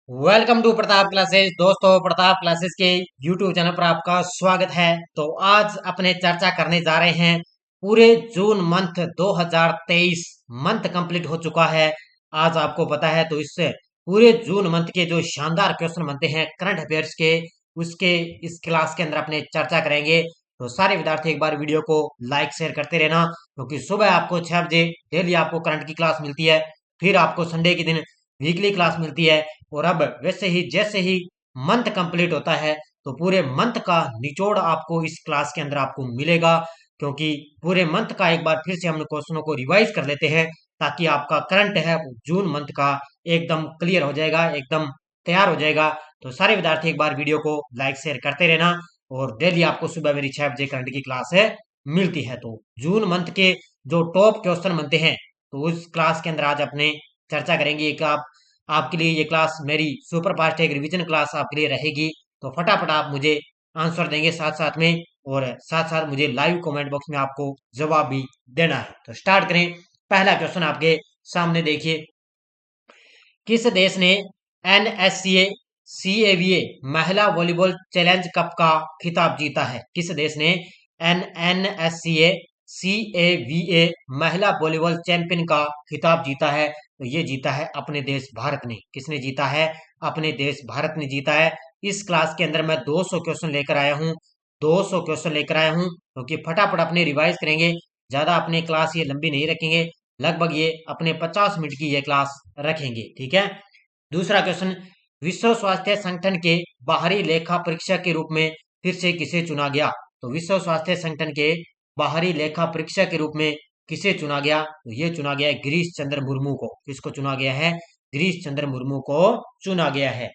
Welcome to Pratap classes. दोस्तों, Pratap classes के YouTube channel पर आपका स्वागत है। तो आज अपने चर्चा करने जा रहे हैं पूरे जून मंथ 2023 मंथ कंप्लीट हो चुका है। आज आपको पता है तो इससे पूरे जून मंथ के जो शानदार क्वेश्चन बनते हैं करंट अफेयर्स के, उसके इस क्लास के अंदर अपने चर्चा करेंगे। तो सारे विद्यार्थी एक बार वीडियो को लाइक शेयर करते रहना, क्योंकि सुबह आपको 6 बजे डेली आपको करंट की क्लास मिलती है। फिर आपको संडे के दिन वीकली क्लास मिलती है। और अब वैसे ही जैसे ही मंथ कंप्लीट होता है तो पूरे मंथ का निचोड़ आपको इस क्लास के अंदर आपको मिलेगा, क्योंकि पूरे मंथ का एक बार फिर से हम क्वेश्चनों को रिवाइज कर लेते हैं, ताकि आपका करंट है वो जून मंथ का एकदम क्लियर हो जाएगा, एकदम तैयार हो जाएगा। तो सारे विद्यार्थी एक बार वीडियो को लाइक शेयर करते रहना। और डेली आपको सुबह मेरी 6 बजे करंट की क्लास है मिलती है। तो जून मंथ के जो टॉप क्वेश्चन बनते हैं तो उस क्लास के अंदर आज अपने चर्चा करेंगे। एक आपके लिए ये क्लास मेरी सुपर फास्ट एक रिवीजन क्लास आपके लिए रहेगी। तो फटाफट आप मुझे आंसर देंगे साथ साथ में, और साथ साथ मुझे लाइव कमेंट बॉक्स में आपको जवाब भी देना है। तो स्टार्ट करें। पहला क्वेश्चन आपके सामने देखिए, किस देश ने एनएससीए सीएवीए महिला वॉलीबॉल चैलेंज कप का खिताब जीता है? किस देश ने एनएससीए सीएवीए महिला वॉलीबॉल चैंपियन का खिताब जीता है? तो ये जीता है अपने देश भारत ने। किसने जीता है? अपने देश भारत ने जीता है। इस क्लास के अंदर मैं 200 क्वेश्चन लेकर आया हूँ, 200 क्वेश्चन लेकर आया हूँ, क्योंकि फटाफट अपने रिवाइज करेंगे। ज्यादा अपने क्लास ये लंबी नहीं रखेंगे, लगभग ये अपने 50 मिनट की ये क्लास रखेंगे, ठीक है। दूसरा क्वेश्चन, विश्व स्वास्थ्य संगठन के बाहरी लेखा परीक्षक के रूप में फिर से किसे चुना गया? तो विश्व स्वास्थ्य संगठन के बाहरी लेखा परीक्षक के रूप में किसे चुना गया? तो ये चुना गया है गिरीश चंद्र मुर्मू को। किसको चुना गया है? गिरीश चंद्र मुर्मू को चुना गया है।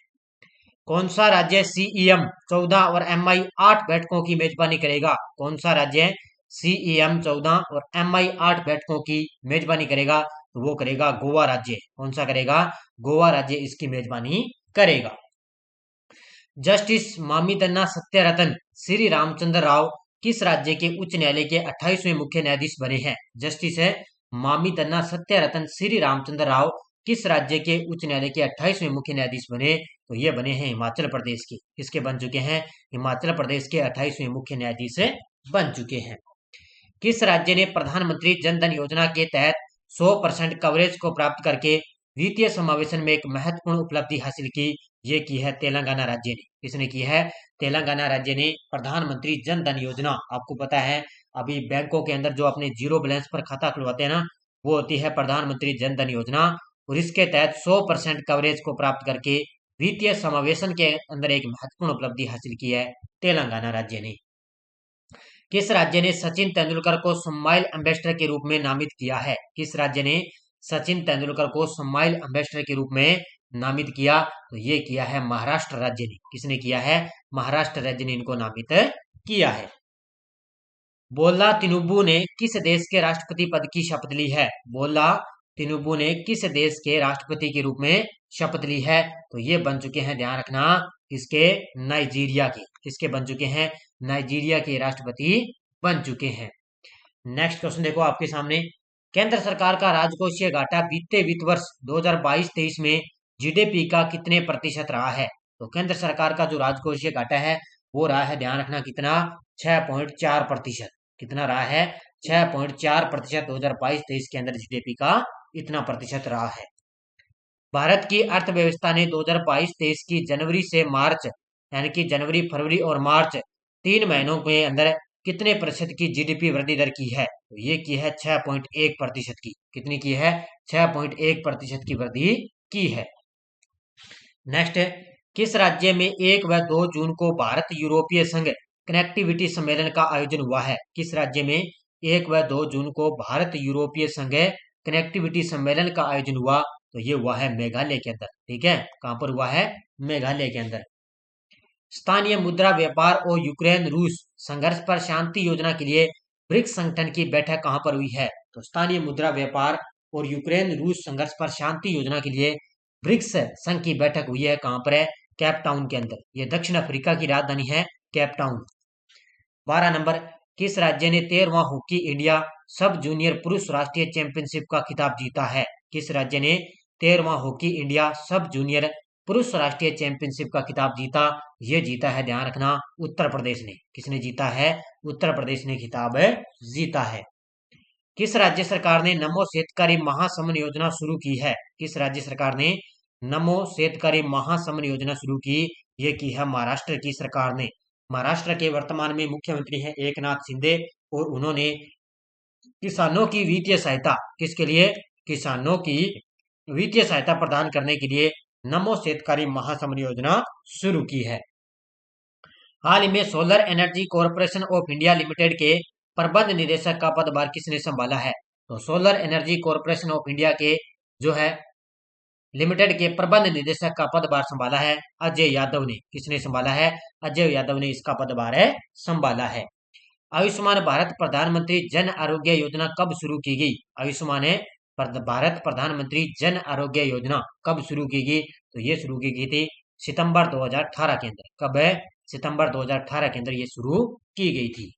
कौन सा राज्य सीईएम 14 और एमआई 8 बैठकों की मेजबानी करेगा? कौन सा राज्य सीईएम 14 और एमआई 8 बैठकों की मेजबानी करेगा? तो वो करेगा गोवा राज्य। कौन सा करेगा? गोवा राज्य इसकी मेजबानी करेगा। जस्टिस मामितन्ना सत्यरतन श्री रामचंद्र राव किस राज्य के उच्च न्यायालय के 28वें मुख्य न्यायाधीश बने हैं? जस्टिस है मामितन्ना सत्यरतन श्री रामचंद्र राव किस राज्य के उच्च न्यायालय के 28वें मुख्य न्यायाधीश बने? तो ये बने हैं हिमाचल प्रदेश के। किसके बन चुके हैं? हिमाचल प्रदेश के 28वें मुख्य न्यायाधीश बन चुके हैं। किस राज्य ने प्रधानमंत्री जन धन योजना के तहत 100% कवरेज को प्राप्त करके वित्तीय समावेशन में एक महत्वपूर्ण उपलब्धि हासिल की? ये की है तेलंगाना राज्य ने। किसने की है? तेलंगाना राज्य ने प्रधानमंत्री जन धन योजना। आपको पता है अभी बैंकों के अंदर जो अपने जीरो बैलेंस पर खाता खुलवाते हैं ना, वो होती है प्रधानमंत्री जन धन योजना। और इसके तहत 100% कवरेज को प्राप्त करके वित्तीय समावेशन के अंदर एक महत्वपूर्ण उपलब्धि हासिल की है तेलंगाना राज्य ने। किस राज्य ने सचिन तेंदुलकर को स्माइल एम्बेसडर के रूप में नामित किया है? किस राज्य ने सचिन तेंदुलकर को स्माइल एम्बेसडर के रूप में नामित किया? तो ये किया है महाराष्ट्र राज्य ने। किसने किया है? महाराष्ट्र राज्य ने इनको नामित किया है। बोला तिनुबू ने किस देश के राष्ट्रपति पद की शपथ ली है? बोला तिनुबू ने किस देश के राष्ट्रपति के रूप में शपथ ली है? तो ये बन चुके हैं, ध्यान रखना, किसके? नाइजीरिया के। किसके बन चुके हैं? नाइजीरिया के राष्ट्रपति बन चुके हैं। नेक्स्ट क्वेश्चन देखो आपके सामने, केंद्र सरकार का राजकोषीय घाटा बीते वित्त वर्ष 2022-23 में जीडीपी का कितने प्रतिशत रहा है? तो केंद्र सरकार का जो राजकोषीय घाटा है वो रहा है, ध्यान रखना, कितना? 6.4%। कितना रहा है? 6.4%। 2022-23 के अंदर जीडीपी का इतना प्रतिशत रहा है। भारत की अर्थव्यवस्था ने 2022-23 की जनवरी से मार्च, यानी कि जनवरी, फरवरी और मार्च 3 महीनों के अंदर कितने प्रतिशत की जीडीपी वृद्धि दर की है? तो ये की है 6.1% की। कितनी की है? 6.1% की वृद्धि की है। नेक्स्ट, किस राज्य में 1 व 2 जून को भारत यूरोपीय संघ कनेक्टिविटी सम्मेलन का आयोजन हुआ है? किस राज्य में 1 व 2 जून को भारत यूरोपीय संघ कनेक्टिविटी सम्मेलन का आयोजन हुआ? तो ये हुआ है मेघालय के अंदर, ठीक है। कहां पर हुआ है? मेघालय के अंदर। स्थानीय मुद्रा व्यापार और यूक्रेन रूस संघर्ष पर शांति योजना के लिए ब्रिक्स संगठन की बैठक कहां पर हुई है? तो स्थानीय मुद्रा व्यापार और यूक्रेन रूस संघर्ष पर शांति योजना के लिए ब्रिक्स संघ की बैठक हुई है। कहां पर है? केप टाउन के अंदर। ये दक्षिण अफ्रीका की राजधानी है केप टाउन। 12 नंबर, किस राज्य ने 13वां हॉकी इंडिया सब जूनियर पुरुष राष्ट्रीय चैंपियनशिप का खिताब जीता है? किस राज्य ने 13वां हॉकी इंडिया सब जूनियर पुरुष राष्ट्रीय चैंपियनशिप का खिताब जीता? ये जीता है, ध्यान रखना, उत्तर प्रदेश ने। किसने जीता है? उत्तर प्रदेश ने खिताब जीता है। किस राज्य सरकार ने नमो शेतकारी महासमन योजना शुरू की है? किस राज्य सरकार ने नमो शेतकारी महासमन योजना शुरू की? ये की है महाराष्ट्र की सरकार ने। महाराष्ट्र के वर्तमान में मुख्यमंत्री हैं एकनाथ शिंदे, और उन्होंने किसानों की वित्तीय सहायता, किसके लिए? किसानों की वित्तीय सहायता प्रदान करने के लिए नमो शेतकारी महासमन योजना शुरू की है। हाल ही में solar energy corporation of India limited के प्रबंध निदेशक का पदभार किसने संभाला है? तो solar energy corporation of India के जो है लिमिटेड के प्रबंध निदेशक का पदभार संभाला है अजय यादव ने। किसने संभाला है? अजय यादव ने इसका पदभार संभाला है। आयुष्मान भारत प्रधानमंत्री जन आरोग्य योजना कब शुरू की गई? आयुष्मान भारत प्रधानमंत्री जन आरोग्य योजना कब शुरू की गई? तो ये शुरू की गई थी सितंबर 2018 के अंदर। कब है? सितंबर 2018 के अंदर ये शुरू की गई थी।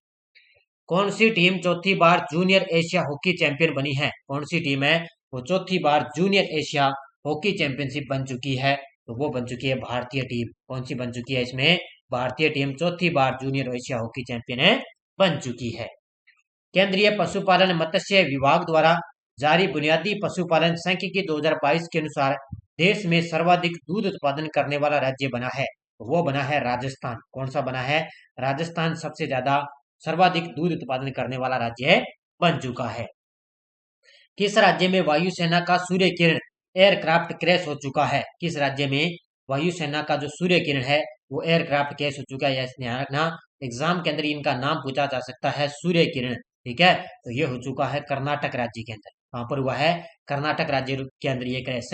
कौन सी टीम चौथी बार जूनियर एशिया हॉकी चैंपियन बनी है? कौन सी टीम है वो चौथी बार जूनियर एशिया हॉकी चैंपियनशिप बन चुकी है? तो वो बन चुकी है भारतीय टीम। कौन सी बन चुकी है? इसमें भारतीय टीम चौथी बार जूनियर एशिया हॉकी चैंपियन बन चुकी है। केंद्रीय पशुपालन मत्स्य विभाग द्वारा जारी बुनियादी पशुपालन सांख्यिकी 2022 के अनुसार देश में सर्वाधिक दूध उत्पादन करने वाला राज्य बना है, वो बना है राजस्थान। कौन सा बना है? राजस्थान सबसे ज्यादा सर्वाधिक दूध उत्पादन करने वाला राज्य बन चुका है। किस राज्य में वायुसेना का सूर्य किरण एयरक्राफ्ट क्रैश हो चुका है? किस राज्य में वायुसेना का जो सूर्य किरण है वो एयरक्राफ्ट क्रैश हो चुका है? ध्यान रखना, एग्जाम के अंदर इनका नाम पूछा जा सकता है, सूर्य किरण। ठीक है, तो ये हो चुका है कर्नाटक राज्य के अंदर। कहां पर हुआ है? कर्नाटक राज्य के अंदर ये क्रैश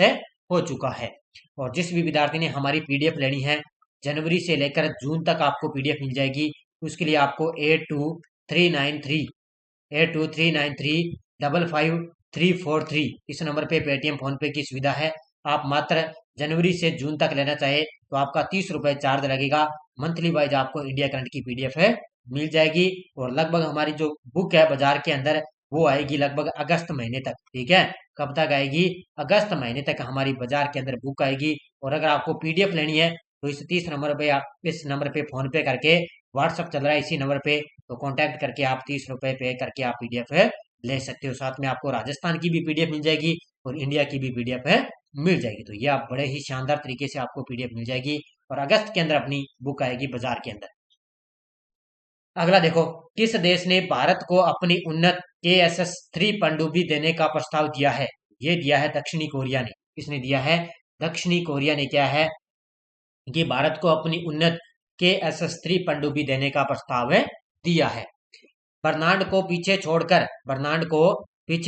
हो चुका है। और जिस भी विद्यार्थी ने हमारी पीडीएफ लेनी है, जनवरी से लेकर जून तक आपको पीडीएफ मिल जाएगी। उसके लिए आपको 8239355343 इस नंबर पे पेटीएम फोन पे की सुविधा है। आप मात्र जनवरी से जून तक लेना चाहे तो आपका 30 रुपए चार्ज लगेगा। मंथली वाइज आपको इंडिया करंट की पीडीएफ मिल जाएगी। और लगभग हमारी जो बुक है बाजार के अंदर वो आएगी लगभग अगस्त महीने तक। ठीक है, कब तक आएगी? अगस्त महीने तक हमारी बाजार के अंदर बुक आएगी। और अगर आपको पीडीएफ लेनी है तो इस 30 नंबर पे आप इस नंबर पे फोन पे करके, व्हाट्सअप चल रहा है इसी नंबर पे, तो कांटेक्ट करके आप 30 रुपए पे करके आप पीडीएफ ले सकते हो। साथ में आपको राजस्थान की भी पीडीएफ मिल जाएगी और इंडिया की भी पीडीएफ मिल जाएगी। तो ये आप बड़े ही शानदार तरीके से आपको पीडीएफ मिल जाएगी और अगस्त के अंदर अपनी बुक आएगी बाजार के अंदर। अगला देखो, किस देश ने भारत को अपनी उन्नत KSS-3 पनडुब्बी देने का प्रस्ताव दिया है? ये दिया है दक्षिणी कोरिया ने। किसने दिया है? दक्षिणी कोरिया ने क्या है कि भारत को अपनी उन्नत KSS-3 पनडुब्बी देने का प्रस्ताव दिया है। बर्नार्ड को पीछे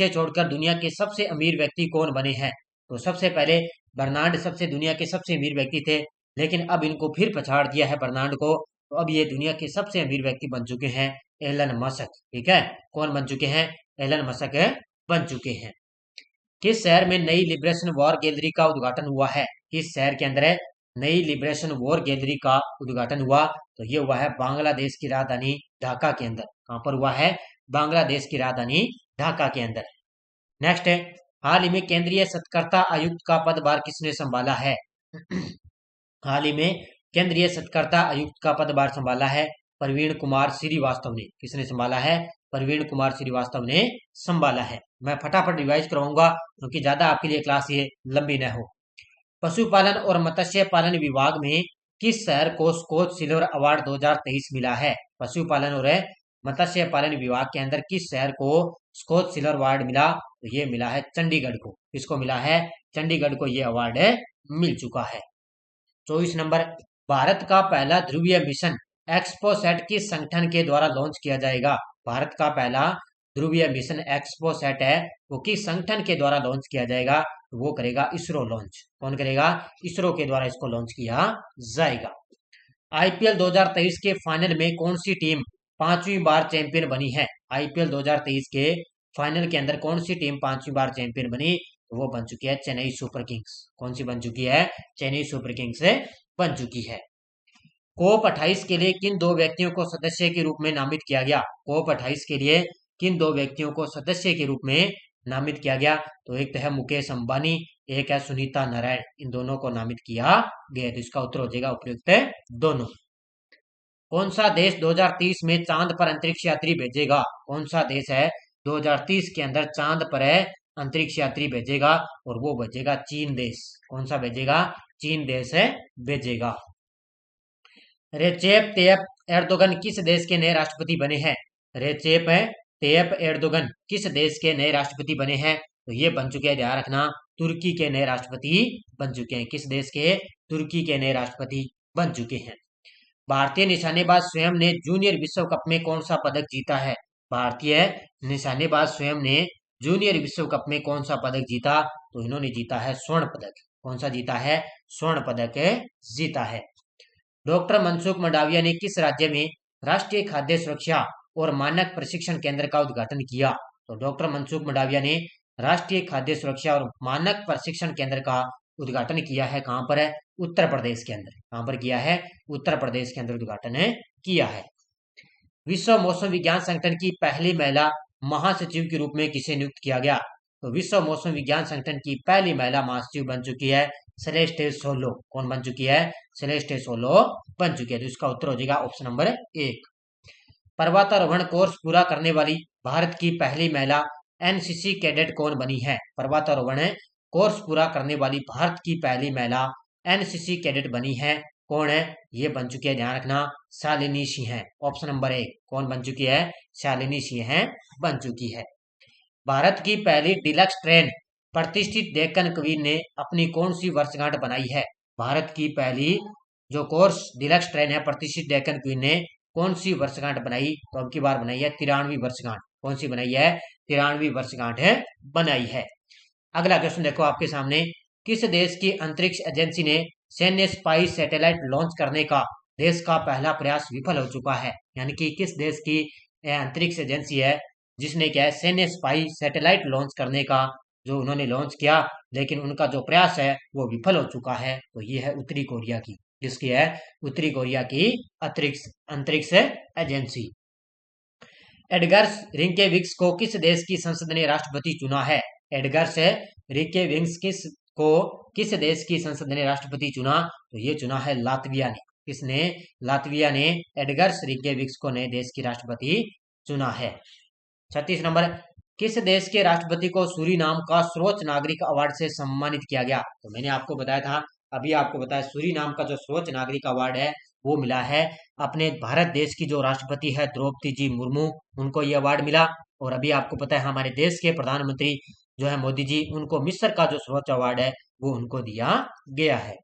छोड़कर दुनिया के सबसे अमीर व्यक्ति कौन बने हैं? तो सबसे पहले बर्नार्ड दुनिया के सबसे अमीर व्यक्ति थे, लेकिन अब इनको फिर पछाड़ दिया है बर्नार्ड को। तो अब ये दुनिया के सबसे अमीर व्यक्ति बन चुके हैं एलन मस्क। ठीक है, कौन बन चुके हैं? एलन मस्क बन चुके हैं। किस शहर में नई लिबरेशन वॉर गैलरी का उद्घाटन हुआ है? किस शहर के अंदर नई लिबरेशन वॉर गैलरी का उद्घाटन हुआ? तो ये हुआ है बांग्लादेश की राजधानी ढाका के अंदर। कहां पर हुआ है? बांग्लादेश की राजधानी ढाका के अंदर। नेक्स्ट है, हाल ही में केंद्रीय सतर्कता आयुक्त का पदभार किसने संभाला है? हाल ही में केंद्रीय सतर्कता आयुक्त का पदभार संभाला है प्रवीण कुमार श्रीवास्तव ने। किसने संभाला है? प्रवीण कुमार श्रीवास्तव ने संभाला है। मैं फटाफट रिवाइज करवाऊंगा क्योंकि ज्यादा आपके लिए क्लास ये लंबी न हो। पशुपालन और मत्स्य पालन विभाग में किस शहर को स्कॉच सिल्वर अवार्ड 2023 मिला है? पशुपालन और मत्स्य पालन विभाग के अंदर किस शहर को स्कॉच सिल्वर अवार्ड मिला? तो ये मिला है चंडीगढ़ को। किसको मिला है? चंडीगढ़ को ये अवार्ड मिल चुका है। 24 नंबर, भारत का पहला ध्रुवीय मिशन एक्सपोसैट किस संगठन के द्वारा लॉन्च किया जाएगा? भारत का पहला ध्रुवीय मिशन एक्सपोसैट है वो किस संगठन के द्वारा लॉन्च किया जाएगा? तो वो करेगा इसरो लॉन्च। कौन करेगा? इसरो के द्वारा इसको लॉन्च किया जाएगा। आईपीएल 2023 के फाइनल में कौन सी टीम 5वीं बार चैंपियन बनी है? आईपीएल 2023 के फाइनल के अंदर कौन सी टीम 5वीं बार चैंपियन बनी? तो वो बन चुकी है चेन्नई सुपर किंग्स। कौन सी बन चुकी है? चेन्नई सुपर किंग्स बन चुकी है। कोप 28 के लिए किन दो व्यक्तियों को सदस्य के रूप में नामित किया गया? कोप 28 के लिए किन दो व्यक्तियों को सदस्य के रूप में नामित किया गया? तो एक तो है मुकेश अंबानी, एक है सुनीता नारायण, इन दोनों को नामित किया गया। तो इसका उत्तर हो जाएगा उपयुक्त है दोनों। कौन सा देश 2030 में चांद पर अंतरिक्ष यात्री भेजेगा? कौन सा देश है 2030 के अंदर चांद पर है अंतरिक्ष यात्री भेजेगा? और वो भेजेगा चीन देश। कौन सा भेजेगा? चीन देश है भेजेगा। रेचेप तैयप एर्दोगन किस देश के नए राष्ट्रपति बने हैं? रेचेप तैयप एर्दोगन किस देश के नए राष्ट्रपति बने हैं? तो ये बन चुके हैं, ध्यान रखना, तुर्की के नए राष्ट्रपति बन चुके हैं। किस देश के? तुर्की के नए राष्ट्रपति बन चुके हैं। भारतीय निशानेबाज स्वयं ने जूनियर विश्व कप में कौन सा पदक जीता है? भारतीय निशानेबाज स्वयं ने जूनियर विश्व कप में कौन सा पदक जीता? तो इन्होंने जीता है स्वर्ण पदक। कौन सा जीता है? स्वर्ण पदक जीता है। डॉक्टर मनसुख मंडाविया ने किस राज्य में राष्ट्रीय खाद्य सुरक्षा और मानक प्रशिक्षण केंद्र का उद्घाटन किया? तो डॉक्टर मनसुख मंडाविया ने राष्ट्रीय खाद्य सुरक्षा और मानक प्रशिक्षण केंद्र का उद्घाटन किया है। कहां पर है? उत्तर प्रदेश के अंदर। कहां पर किया है? उत्तर प्रदेश के अंदर उद्घाटन किया है। विश्व मौसम विज्ञान संगठन की पहली महिला महासचिव के रूप में किसे नियुक्त किया गया? तो विश्व मौसम विज्ञान संगठन की पहली महिला महासचिव बन चुकी है सेलेस्टे सोलो। कौन बन चुकी है? सेलेस्टे सोलो बन चुकी है। तो इसका उत्तर हो जाएगा ऑप्शन नंबर 1। पर्वतारोहण कोर्स पूरा करने वाली भारत की पहली महिला एनसीसी कैडेट कौन बनी है? पर्वतारोहण कोर्स पूरा करने वाली भारत की पहली महिला एनसीसी कैडेट बनी है। कौन है? ये बन चुकी है, ध्यान रखना, शालिनी सिंह। ऑप्शन नंबर 1 कौन बन चुकी है? शालिनी सिंह बन चुकी है। भारत की पहली डिलक्स ट्रेन प्रतिष्ठित डेक्कन क्वीन ने अपनी कौन सी वर्षगांठ बनाई है? भारत की पहली जो कोर्स डिलक्स ट्रेन है प्रतिष्ठित डेक्कन क्वीन ने कौन सी वर्षगांठ बनाई? तो अब की बार बनाई है 93वीं वर्षगांठ। कौन सी बनाई है? 93वीं वर्षगांठ बनाई है। अगला क्वेश्चन देखो आपके सामने, किस देश की अंतरिक्ष एजेंसी ने सैन्य स्पाई सैटेलाइट लॉन्च करने का देश का पहला प्रयास विफल हो चुका है? यानी कि किस देश की अंतरिक्ष एजेंसी है जिसने क्या है सैन्य स्पाई सैटेलाइट लॉन्च करने का जो उन्होंने लॉन्च किया, लेकिन उनका जो प्रयास है वो विफल हो चुका है? तो ये है उत्तरी कोरिया की। जिसकी है? उत्तरी कोरिया की अंतरिक्ष एजेंसी। एडगर्स रिंकेविक्स को किस देश की संसद ने राष्ट्रपति चुना है? एडगर्स रिंकेविक्स किस देश की संसद ने राष्ट्रपति चुना? तो ये चुना है लातविया ने। किसने? लातविया ने एडगर्स रिंकेविक्स को नए देश की राष्ट्रपति चुना है। 36 नंबर, किस देश के राष्ट्रपति को सूरीनाम का सर्वोच्च नागरिक अवार्ड से सम्मानित किया गया? तो मैंने आपको बताया था, अभी आपको बताया, सूरीनाम का जो सर्वोच्च नागरिक अवार्ड है वो मिला है अपने भारत देश की जो राष्ट्रपति है द्रौपदी जी मुर्मू, उनको ये अवार्ड मिला। और अभी आपको पता है हमारे देश के प्रधानमंत्री जो है मोदी जी, उनको मिस्र का जो सर्वोच्च अवार्ड है वो उनको दिया गया है।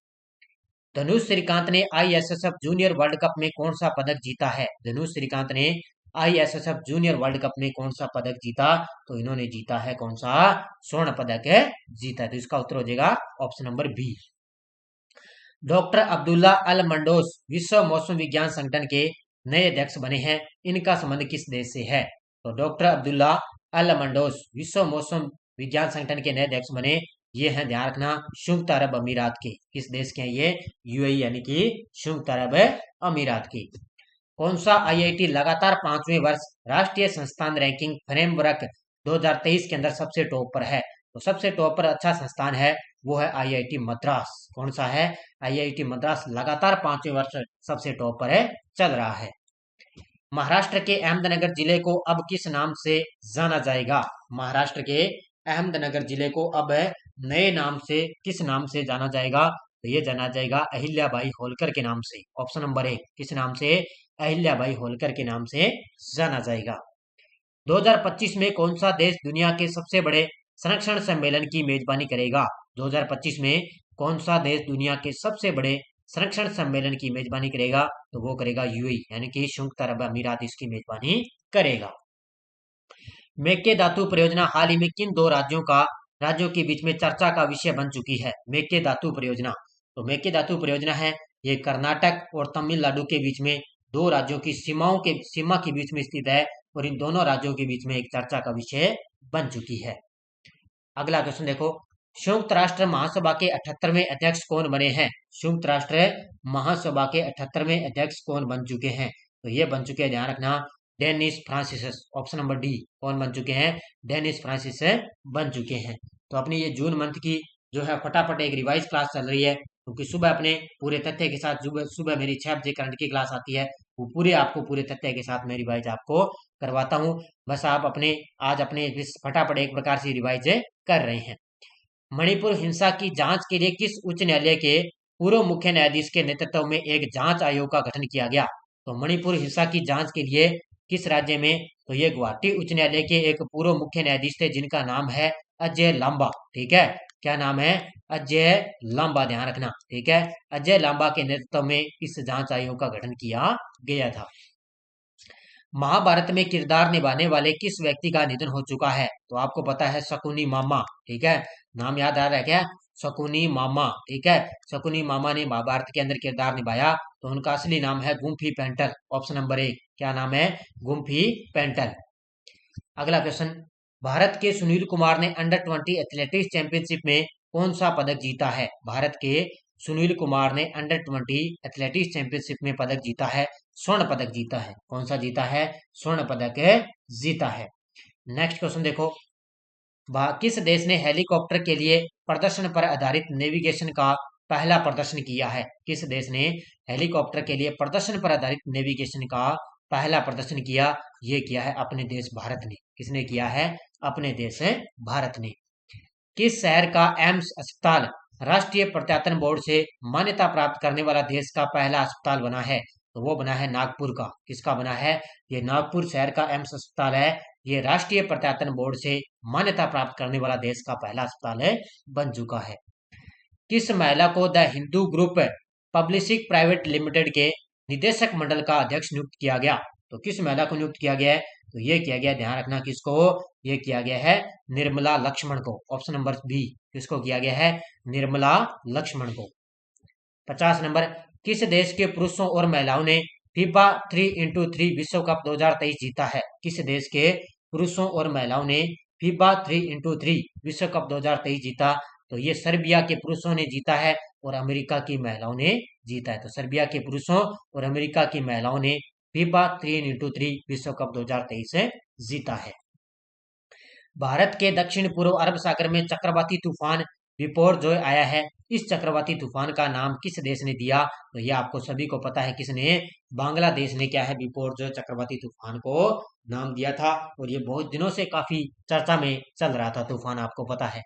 धनुष श्रीकांत ने आईएसएसएफ जूनियर वर्ल्ड कप में कौन सा पदक जीता है? धनुष श्रीकांत ने आईएसएसएफ जूनियर वर्ल्ड कप में कौन सा पदक जीता? तो इन्होंने जीता है कौन सा? स्वर्ण पदक जीता है। तो इसका उत्तर हो जाएगा option number B. Doctor Abdullah Al Mandous विश्व मौसम विज्ञान संगठन के नए अध्यक्ष बने हैं, इनका संबंध किस देश से है? तो डॉक्टर अब्दुल्ला अल मंडोस विश्व मौसम विज्ञान संगठन के नए अध्यक्ष बने, ये हैं, ध्यान रखना, संयुक्त अरब अमीरात के। किस देश के हैं ये? यूएई यानी कि संयुक्त अरब अमीरात के। कौन सा आईआईटी लगातार 5वें वर्ष राष्ट्रीय संस्थान रैंकिंग फ्रेमवर्क 2023 के अंदर सबसे टॉप पर है? तो सबसे टॉप पर अच्छा संस्थान है वो है आईआईटी मद्रास। कौन सा है? आईआईटी मद्रास लगातार 5वें वर्ष सबसे टॉप पर चल रहा है। महाराष्ट्र के अहमदनगर जिले को अब किस नाम से जाना जाएगा? महाराष्ट्र के अहमदनगर जिले को अब नए नाम से किस नाम से जाना जाएगा? तो ये जाना जाएगा अहिल्याबाई होलकर के नाम से। ऑप्शन नंबर 1 किस नाम से? अहिल्याबाई होलकर के नाम से जाना जाएगा। 2025 में कौन सा देश दुनिया के सबसे बड़े संरक्षण सम्मेलन की मेजबानी करेगा? 2025 में कौन सा देश दुनिया के सबसे बड़े संरक्षण सम्मेलन की मेजबानी करेगा? तो वो करेगा यूएई यानी कि संयुक्त अरब अमीरात इसकी मेजबानी करेगा। मेकेदातु परियोजना हाल ही में किन दो राज्यों के बीच में चर्चा का विषय बन चुकी है? मेकेदातु परियोजना, तो मेकेदातु परियोजना है ये कर्नाटक और तमिलनाडु के बीच में दो राज्यों की सीमा के बीच में स्थित है और इन दोनों राज्यों के बीच में एक चर्चा का विषय बन चुकी है। अगला क्वेश्चन देखो, संयुक्त राष्ट्र महासभा के 78वें अध्यक्ष कौन बने हैं? संयुक्त राष्ट्र महासभा के 78वें अध्यक्ष कौन बन चुके हैं? तो ये बन चुके हैं, ध्यान रखना, Dennis Francis, option number D कौन बन चुके हैं, डेनिस फ्रांसिस बन चुके हैं। तो अपनी ये जून मंथ की जो है फटाफट एक रिवाइज क्लास चल रही है, क्योंकि सुबह अपने पूरे तथ्य के साथ सुबह सुबह मेरी 6 बजे करंट की क्लास आती है, वो पूरे आपको पूरे तथ्य के साथ मैं रिवाइज आपको करवाता हूँ। बस आप अपने आज अपने फटाफट एक प्रकार से रिवाइज कर रहे हैं। मणिपुर हिंसा की जांच के लिए किस उच्च न्यायालय के पूर्व मुख्य न्यायाधीश के नेतृत्व में एक जांच आयोग का गठन किया गया? तो मणिपुर हिंसा की जांच के लिए किस राज्य में, तो ये गुवाहाटी उच्च न्यायालय के एक पूर्व मुख्य न्यायाधीश थे जिनका नाम है अजय लांबा। ठीक है, क्या नाम है, अजय लांबा, ध्यान रखना। ठीक है, अजय लांबा के नेतृत्व में इस जांच आयोग का गठन किया गया था। महाभारत में किरदार निभाने वाले किस व्यक्ति का निधन हो चुका है? तो आपको पता है शकुनी मामा। ठीक है, नाम याद आ रहा है क्या, शकुनी मामा। ठीक है, शकुनी मामा ने महाभारत के अंदर किरदार निभाया, तो उनका असली नाम है गुम्फी पेंटल, ऑप्शन नंबर 1, क्या नाम है, गुम्फी पेंटल। अगला क्वेश्चन, भारत के सुनील कुमार ने अंडर 20 एथलेटिक्स चैंपियनशिप में कौन सा पदक जीता है? भारत के सुनील कुमार ने अंडर 20 एथलेटिक्स चैंपियनशिप में पदक जीता है, स्वर्ण पदक जीता है। कौन सा जीता है, स्वर्ण पदक जीता है। नेक्स्ट क्वेश्चन देखो, किस देश ने हेलीकॉप्टर के लिए प्रदर्शन पर आधारित नेविगेशन का पहला प्रदर्शन किया है? किस देश ने हेलीकॉप्टर के लिए प्रदर्शन पर आधारित नेविगेशन का पहला प्रदर्शन किया? ये किया है अपने देश भारत ने। किसने किया है, अपने देश भारत ने। किस शहर का एम्स अस्पताल राष्ट्रीय प्रत्यातन बोर्ड से मान्यता प्राप्त करने वाला देश का पहला अस्पताल बना है? तो वो बना है नागपुर का। किसका बना है, ये नागपुर शहर का एम्स अस्पताल है, ये राष्ट्रीय प्रत्यातन बोर्ड से मान्यता प्राप्त करने वाला देश का पहला अस्पताल बन चुका है। किस महिला को the Hindu group publishing private limited के निदेशक मंडल का अध्यक्ष नियुक्त किया गया? तो किस महिला को नियुक्त किया गया है? तो ये किया गया, ध्यान रखना किसको, ये किया गया है निर्मला लक्ष्मण को, ऑप्शन नंबर बी। किसको किया गया है, निर्मला लक्ष्मण को। 50 नंबर, किस देश के पुरुषों और महिलाओं ने फीफा 3x3 विश्व कप 2023 जीता है? किस देश के पुरुषों और महिलाओं ने फीफा 3x3 विश्व कप 2023 जीता? तो ये सर्बिया के पुरुषों ने जीता है और अमेरिका की महिलाओं ने जीता है। तो सर्बिया के पुरुषों और अमेरिका की महिलाओं ने फीफा 3x3 विश्व कप 2023 जीता है। भारत के दक्षिण पूर्व अरब सागर में चक्रवाती तूफान बिपोरजॉय आया है, इस चक्रवाती तूफान का नाम किस देश ने दिया? तो यह आपको सभी को पता है, किसने, बांग्लादेश ने क्या है, बिपोरजॉय चक्रवाती तूफान को नाम दिया था, और ये बहुत दिनों से काफी चर्चा में चल रहा था तूफान, आपको पता है।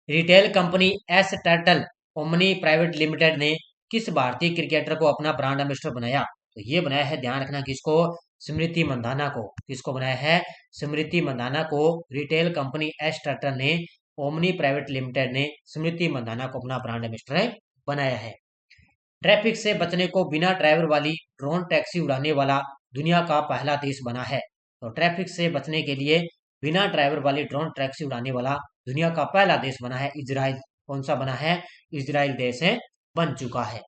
Retail company S turtle omni private limited ने किस भारतीय क्रिकेटर को अपना ब्रांड एम्बेसडर बनाया? तो ये बनाया है, ध्यान रखना किसको, स्मृति मंधाना को। किसको बनाया है, स्मृति मंधाना को। रिटेल कंपनी एस टर्टल ने, ओमनी प्राइवेट लिमिटेड ने स्मृति मंधाना को अपना ब्रांड एम्बेसडर बनाया है। ट्रैफिक से बचने को बिना ड्राइवर वाली ड्रोन टैक्सी उड़ाने वाला दुनिया का पहला देश बना है। तो ट्रैफिक से बचने के लिए बिना ड्राइवर वाली ड्रोन टैक्सी उड़ाने वाला दुनिया का पहला देश बना है इजराइल। कौन सा बना है, इजराइल देश बन चुका है।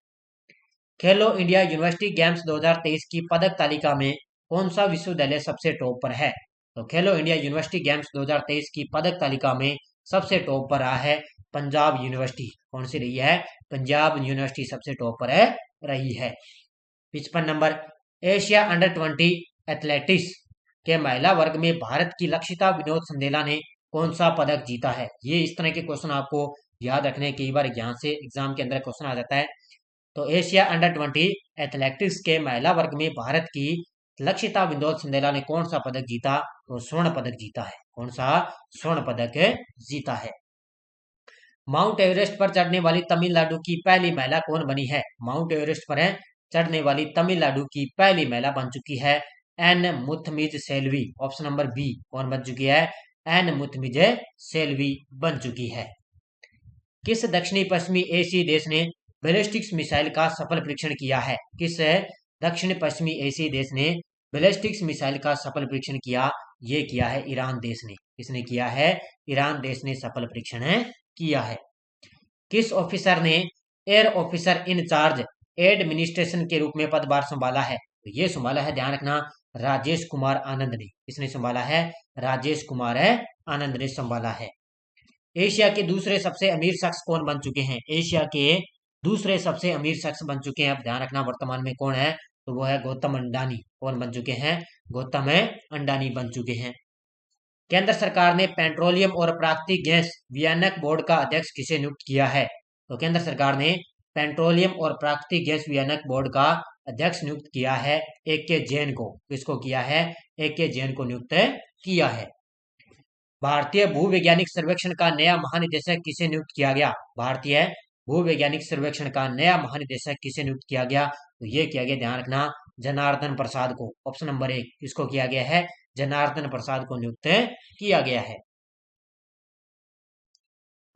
खेलो इंडिया यूनिवर्सिटी गेम्स 2023 की पदक तालिका में कौन सा विश्वविद्यालय सबसे टॉप पर है? तो खेलो इंडिया यूनिवर्सिटी गेम्स 2023 की पदक तालिका में सबसे टॉप पर रहा है पंजाब यूनिवर्सिटी। कौन सी रही है, पंजाब यूनिवर्सिटी सबसे टॉप पर रही है। 55 नंबर, एशिया अंडर 20 एथलेटिक्स के महिला वर्ग में भारत की लक्षिता विनोद संदेला ने कौन सा पदक जीता है? ये इस तरह के क्वेश्चन आपको याद रखने, कई बार यहाँ से एग्जाम के अंदर क्वेश्चन आ जाता है। तो एशिया अंडर 20 एथलेटिक्स के महिला वर्ग में भारत की लक्षिता विनोद संदेला ने कौन सा पदक जीता? तो स्वर्ण पदक जीता है। कौन सा, स्वर्ण पदक जीता है। माउंट एवरेस्ट पर चढ़ने वाली तमिलनाडु की पहली महिला कौन बनी है? माउंट एवरेस्ट पर चढ़ने वाली तमिलनाडु की पहली महिला बन चुकी है N Muthamizh Selvi. Option number B कौन बन चुकी है, एन मुथमिज सेल्वी बन चुकी है। किस दक्षिणी पश्चिमी एशियाई देश ने बैलिस्टिक्स मिसाइल का सफल परीक्षण किया है? किस दक्षिण पश्चिमी एशियाई देश ने बैलिस्टिक्स मिसाइल का सफल परीक्षण किया? ये किया है ईरान देश ने। किसने किया है, ईरान देश ने सफल परीक्षण किया है। किस ऑफिसर ने air officer in charge administration के रूप में पदभार संभाला है? तो ये संभाला है, ध्यान रखना, राजेश कुमार आनंद ने। किसने संभाला है, राजेश कुमार आनंद ने संभाला है। एशिया के दूसरे सबसे अमीर शख्स कौन बन चुके हैं? एशिया के दूसरे सबसे अमीर शख्स बन चुके हैं, अब ध्यान रखना वर्तमान में कौन है, तो वो है गौतम अडानी। कौन बन चुके हैं, गौतम अंडानी बन चुके हैं। केंद्र सरकार ने पेट्रोलियम और प्राकृतिक गैस विनियामक बोर्ड का अध्यक्ष किसे नियुक्त किया है? तो केंद्र सरकार ने पेट्रोलियम और प्राकृतिक गैस विनियामक बोर्ड का अध्यक्ष नियुक्त किया है A.K. जैन को। किसको किया है? A.K. जैन को नियुक्त किया है। भारतीय भूवैज्ञानिक सर्वेक्षण का नया महानिदेशक किसे नियुक्त किया गया? भारतीय भूवैज्ञानिक सर्वेक्षण का नया महानिदेशक किसे नियुक्त किया गया? तो ये किया गया, ध्यान रखना, जनार्दन प्रसाद को। ऑप्शन नंबर 1 किसको किया गया है? जनार्दन प्रसाद को नियुक्त किया गया है।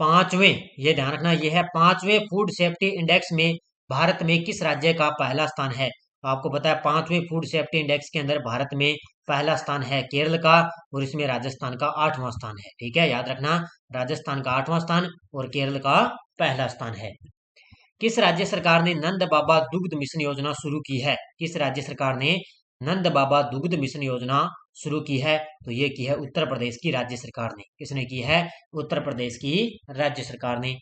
पांचवें, ये ध्यान रखना, ये है पांचवें फूड सेफ्टी इंडेक्स में भारत में किस राज्य का पहला स्थान है? तो आपको पता है पांचवें फूड सेफ्टी इंडेक्स के अंदर भारत में पहला स्थान है केरल का, और इसमें राजस्थान का 8वां स्थान है। ठीक है, याद रखना, राजस्थान का 8वां स्थान और केरल का पहला स्थान है। किस राज्य सरकार ने नंद बाबा दुग्ध मिशन योजना शुरू की है? किस राज्य सरकार ने नंद बाबा दुग्ध मिशन योजना शुरू की है? तो ये की है उत्तर प्रदेश की राज्य सरकार ने। किसने की है? उत्तर प्रदेश की राज्य सरकार ने।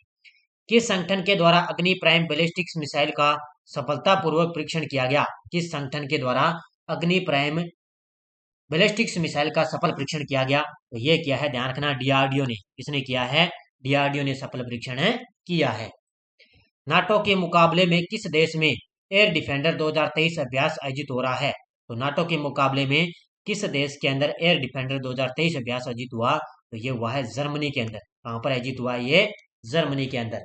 किस संगठन के द्वारा अग्नि प्राइम बैलिस्टिक मिसाइल का सफलतापूर्वक परीक्षण किया गया? किस संगठन के द्वारा अग्नि प्राइम बैलिस्टिक मिसाइल का सफल परीक्षण किया गया? तो ये किया है, ध्यान रखना, DRDO ने। किसने किया है? DRDO ने सफल परीक्षण किया है। नाटो के मुकाबले में किस देश में एयर डिफेंडर 2023 अभ्यास आयोजित हो रहा है? तो नाटो के मुकाबले में किस देश के अंदर एयर डिफेंडर 2023 अभ्यास आयोजित हुआ? तो ये हुआ है जर्मनी के अंदर। कहां पर आयोजित हुआ? ये जर्मनी के अंदर।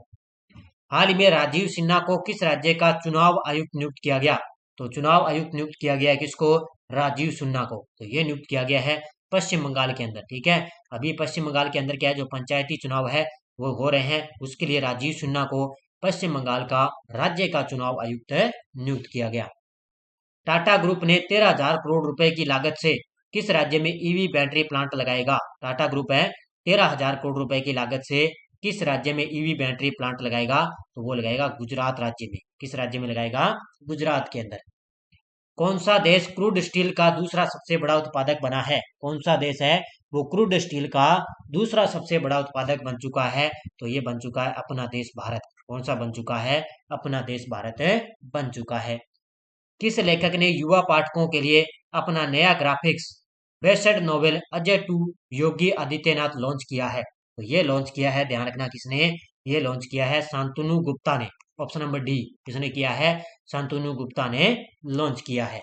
हाल ही में राजीव सिन्हा को किस राज्य का चुनाव आयुक्त नियुक्त किया गया? तो चुनाव आयुक्त नियुक्त किया गया है किसको? राजीव सिन्हा को। तो ये नियुक्त किया गया है पश्चिम बंगाल के अंदर। ठीक है, अभी पश्चिम बंगाल के अंदर क्या है, जो पंचायती चुनाव है वो हो रहे हैं, उसके लिए राजीव सिन्हा को पश्चिम बंगाल का राज्य का चुनाव आयुक्त नियुक्त किया गया। टाटा ग्रुप ने 13,000 करोड़ रुपए की लागत से किस राज्य में ईवी बैटरी प्लांट लगाएगा? टाटा ग्रुप है 13,000 करोड़ रुपए की लागत से किस राज्य में ईवी बैटरी प्लांट लगाएगा? तो वो लगाएगा गुजरात राज्य में। किस राज्य में लगाएगा? गुजरात के अंदर। कौन सा देश क्रूड स्टील का दूसरा सबसे बड़ा उत्पादक बना है? कौन सा देश है वो क्रूड स्टील का दूसरा सबसे बड़ा उत्पादक बन चुका है? तो ये बन चुका है अपना देश भारत। कौन सा बन चुका है? अपना देश भारत बन चुका है। किस लेखक ने युवा पाठकों के लिए अपना नया graphics based novel Ajay to Yogi Adityanath launch किया है? तो ये लॉन्च किया है, ध्यान रखना, किसने? ये लॉन्च किया है शांतनु गुप्ता ने। ऑप्शन नंबर डी, किसने किया है? शांतनु गुप्ता ने लॉन्च किया है।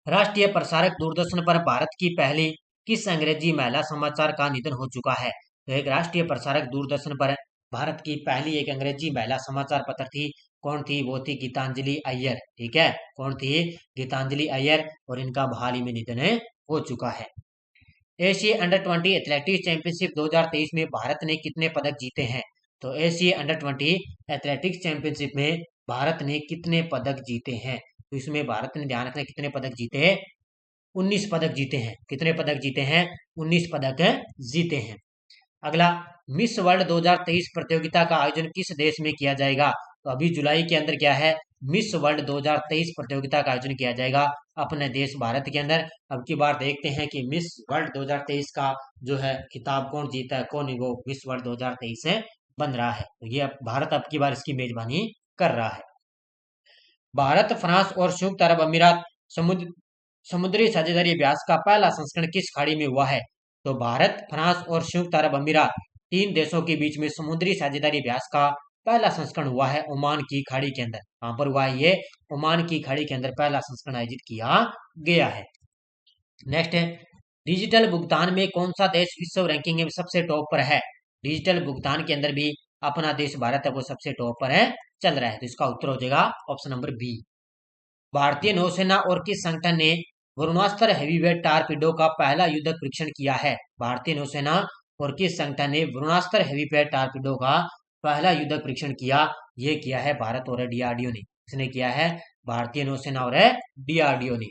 राष्ट्रीय प्रसारक दूरदर्शन पर भारत की पहली किस अंग्रेजी महिला समाचार का निधन हो चुका है? तो एक राष्ट्रीय प्रसारक दूरदर्शन पर भारत की पहली एक अंग्रेजी महिला समाचार पत्र थी। कौन थी? वो थी गीतांजलि अय्यर। ठीक है, कौन थी? गीतांजलि अय्यर, और इनका हाल ही में निधन हो चुका है। एशिया अंडर-20 एथलेटिक्स चैंपियनशिप 2023 में भारत ने कितने पदक जीते हैं? तो एशिया अंडर-20 एथलेटिक्स चैंपियनशिप में भारत ने कितने पदक जीते हैं? तो इसमें भारत ने, ध्यान रखना, कितने पदक जीते हैं? 19 पदक जीते हैं। कितने पदक जीते हैं? 19 पदक जीते हैं। अगला, मिस वर्ल्ड 2023 प्रतियोगिता का आयोजन किस देश में किया जाएगा? तो अभी जुलाई के अंदर क्या है, मिस वर्ल्ड 2023 प्रतियोगिता का आयोजन किया जाएगा अपने देश भारत के अंदर। अब की बार देखते हैं कि मिस वर्ल्ड 2023 का जो है खिताब कौन जीता है, कौन वो मिस वर्ल्ड 2023 से बन रहा है। तो ये भारत अब की बार इसकी मेजबानी कर रहा है। भारत, फ्रांस और संयुक्त अरब अमीरात समुद्री साझेदारी अभ्यास का पहला संस्करण किस खाड़ी में हुआ है? तो भारत, फ्रांस और संयुक्त अरब अमीरात, तीन देशों के बीच में समुद्री साझेदारी अभ्यास का पहला संस्करण हुआ है ओमान की खाड़ी के अंदर। कहां पर हुआ है? ये ओमान की खाड़ी के अंदर पहला संस्करण आयोजित किया गया है। नेक्स्ट है, डिजिटल भुगतान में कौन सा देश विश्व रैंकिंग में सबसे टॉप पर है? डिजिटल भुगतान के अंदर भी अपना देश भारत है वो सबसे टॉप पर है, चल रहा है। तो इसका उत्तर हो जाएगा ऑप्शन नंबर बी। भारतीय नौसेना और किस संगठन ने वरुणास्त्र हेवीवेट टारपीडो का पहला युद्धक परीक्षण किया है? भारतीय नौसेना और किस संगठन ने वरुणास्त्र हेवीवेट टारपीडो का पहला युद्धक परीक्षण किया? ये किया है भारत और DRDO ने। इसने किया है भारतीय नौसेना और DRDO ने।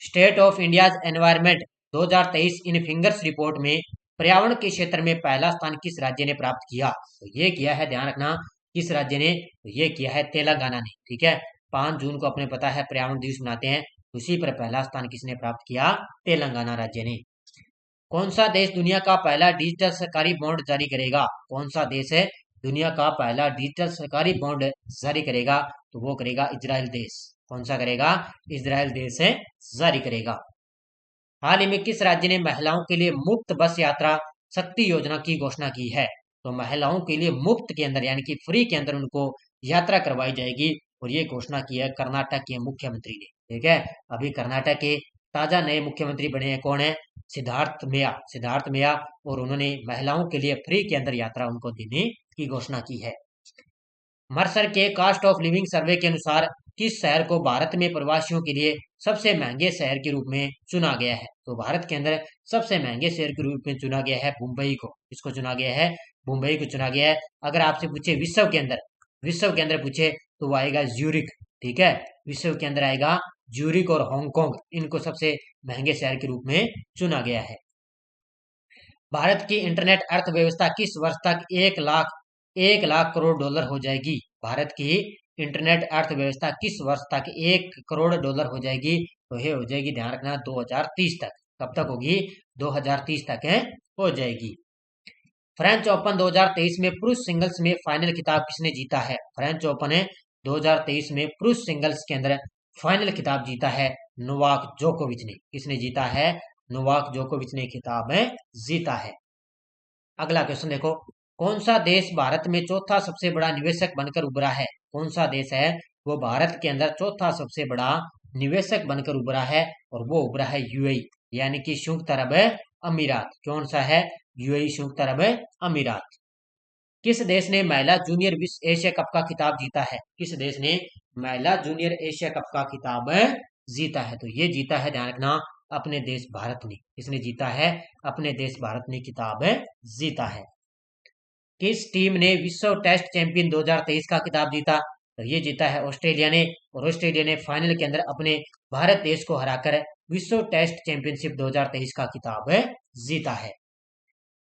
State of India environment 2023 in fingers report में पर्यावरण के क्षेत्र में पहला स्थान किस राज्य ने प्राप्त किया? तो ये किया है, ध्यान रखना, किस राज्य ने? तो ये किया है तेलंगाना ने। ठीक है, 5 जून को अपने पता है पर्यावरण दिवस मनाते हैं, उसी पर पहला स्थान किसने प्राप्त किया? तेलंगाना राज्य ने। कौन सा देश दुनिया का पहला डिजिटल सरकारी बॉन्ड जारी करेगा? कौन सा देश है दुनिया का पहला डिजिटल सरकारी बॉन्ड जारी करेगा? तो वो करेगा इजराइल देश। कौन सा करेगा? इजराइल देश है जारी करेगा। हाल ही में किस राज्य ने महिलाओं के लिए मुफ्त बस यात्रा शक्ति योजना की घोषणा की है? तो महिलाओं के लिए मुफ्त के अंदर यानी कि फ्री के अंदर उनको यात्रा करवाई जाएगी, और ये घोषणा की है कर्नाटक के मुख्यमंत्री ने। ठीक है, अभी कर्नाटक के ताजा नए मुख्यमंत्री बने हैं, कौन है? सिद्धार्थ मेया, और उन्होंने महिलाओं के लिए फ्री के अंदर यात्रा उनको देने की घोषणा की है। मर्सर के कास्ट ऑफ लिविंग सर्वे के अनुसार किस शहर को भारत में प्रवासियों के लिए सबसे महंगे शहर के रूप में चुना गया है? तो भारत के अंदर सबसे महंगे शहर के रूप में चुना गया है मुंबई को। इसको चुना गया है, मुंबई को चुना गया है। अगर आपसे पूछे विश्व के अंदर पूछे तो वो आएगा ज्यूरिक। ठीक है, विश्व के अंदर आएगा ज्यूरिक और हांगकांग, इनको सबसे महंगे शहर के रूप में चुना गया है। भारत की इंटरनेट अर्थव्यवस्था किस वर्ष तक 1 लाख करोड़ डॉलर हो जाएगी? भारत की इंटरनेट अर्थव्यवस्था किस वर्ष तक 1 करोड़ डॉलर हो जाएगी? तो ये हो जाएगी, ध्यान रखना, 2030 तक। कब तक होगी? 2030 तक है, हो जाएगी। फ्रेंच ओपन 2023 में पुरुष सिंगल्स में फाइनल खिताब किसने जीता है? फ्रेंच ओपन है 2023 में पुरुष सिंगल्स के अंदर फाइनल खिताब जीता है नोवाक जोकोविच ने। किसने जीता है? नोवाक जोकोविच ने खिताब जीता है। अगला क्वेश्चन देखो, कौन सा देश भारत में चौथा सबसे बड़ा निवेशक बनकर उभरा है? कौन सा देश है वो भारत के अंदर चौथा सबसे बड़ा निवेशक बनकर उभरा है? और वो उभरा है यूएई, यानी कि संयुक्त अरब अमीरात। कौन सा है? यूएई, संयुक्त अरब अमीरात। किस देश ने महिला जूनियर विश्व एशिया कप का खिताब जीता है? किस देश ने महिला जूनियर एशिया कप का खिताब जीता है? तो ये जीता है, ध्यान रखना, अपने देश भारत ने। किसने जीता है? अपने देश भारत ने खिताब जीता है। किस टीम ने विश्व टेस्ट चैंपियन 2023 का खिताब जीता? तो ये जीता है ऑस्ट्रेलिया ने, और ऑस्ट्रेलिया ने फाइनल के अंदर अपने भारत देश को हराकर विश्व टेस्ट चैंपियनशिप 2023 का खिताब जीता है।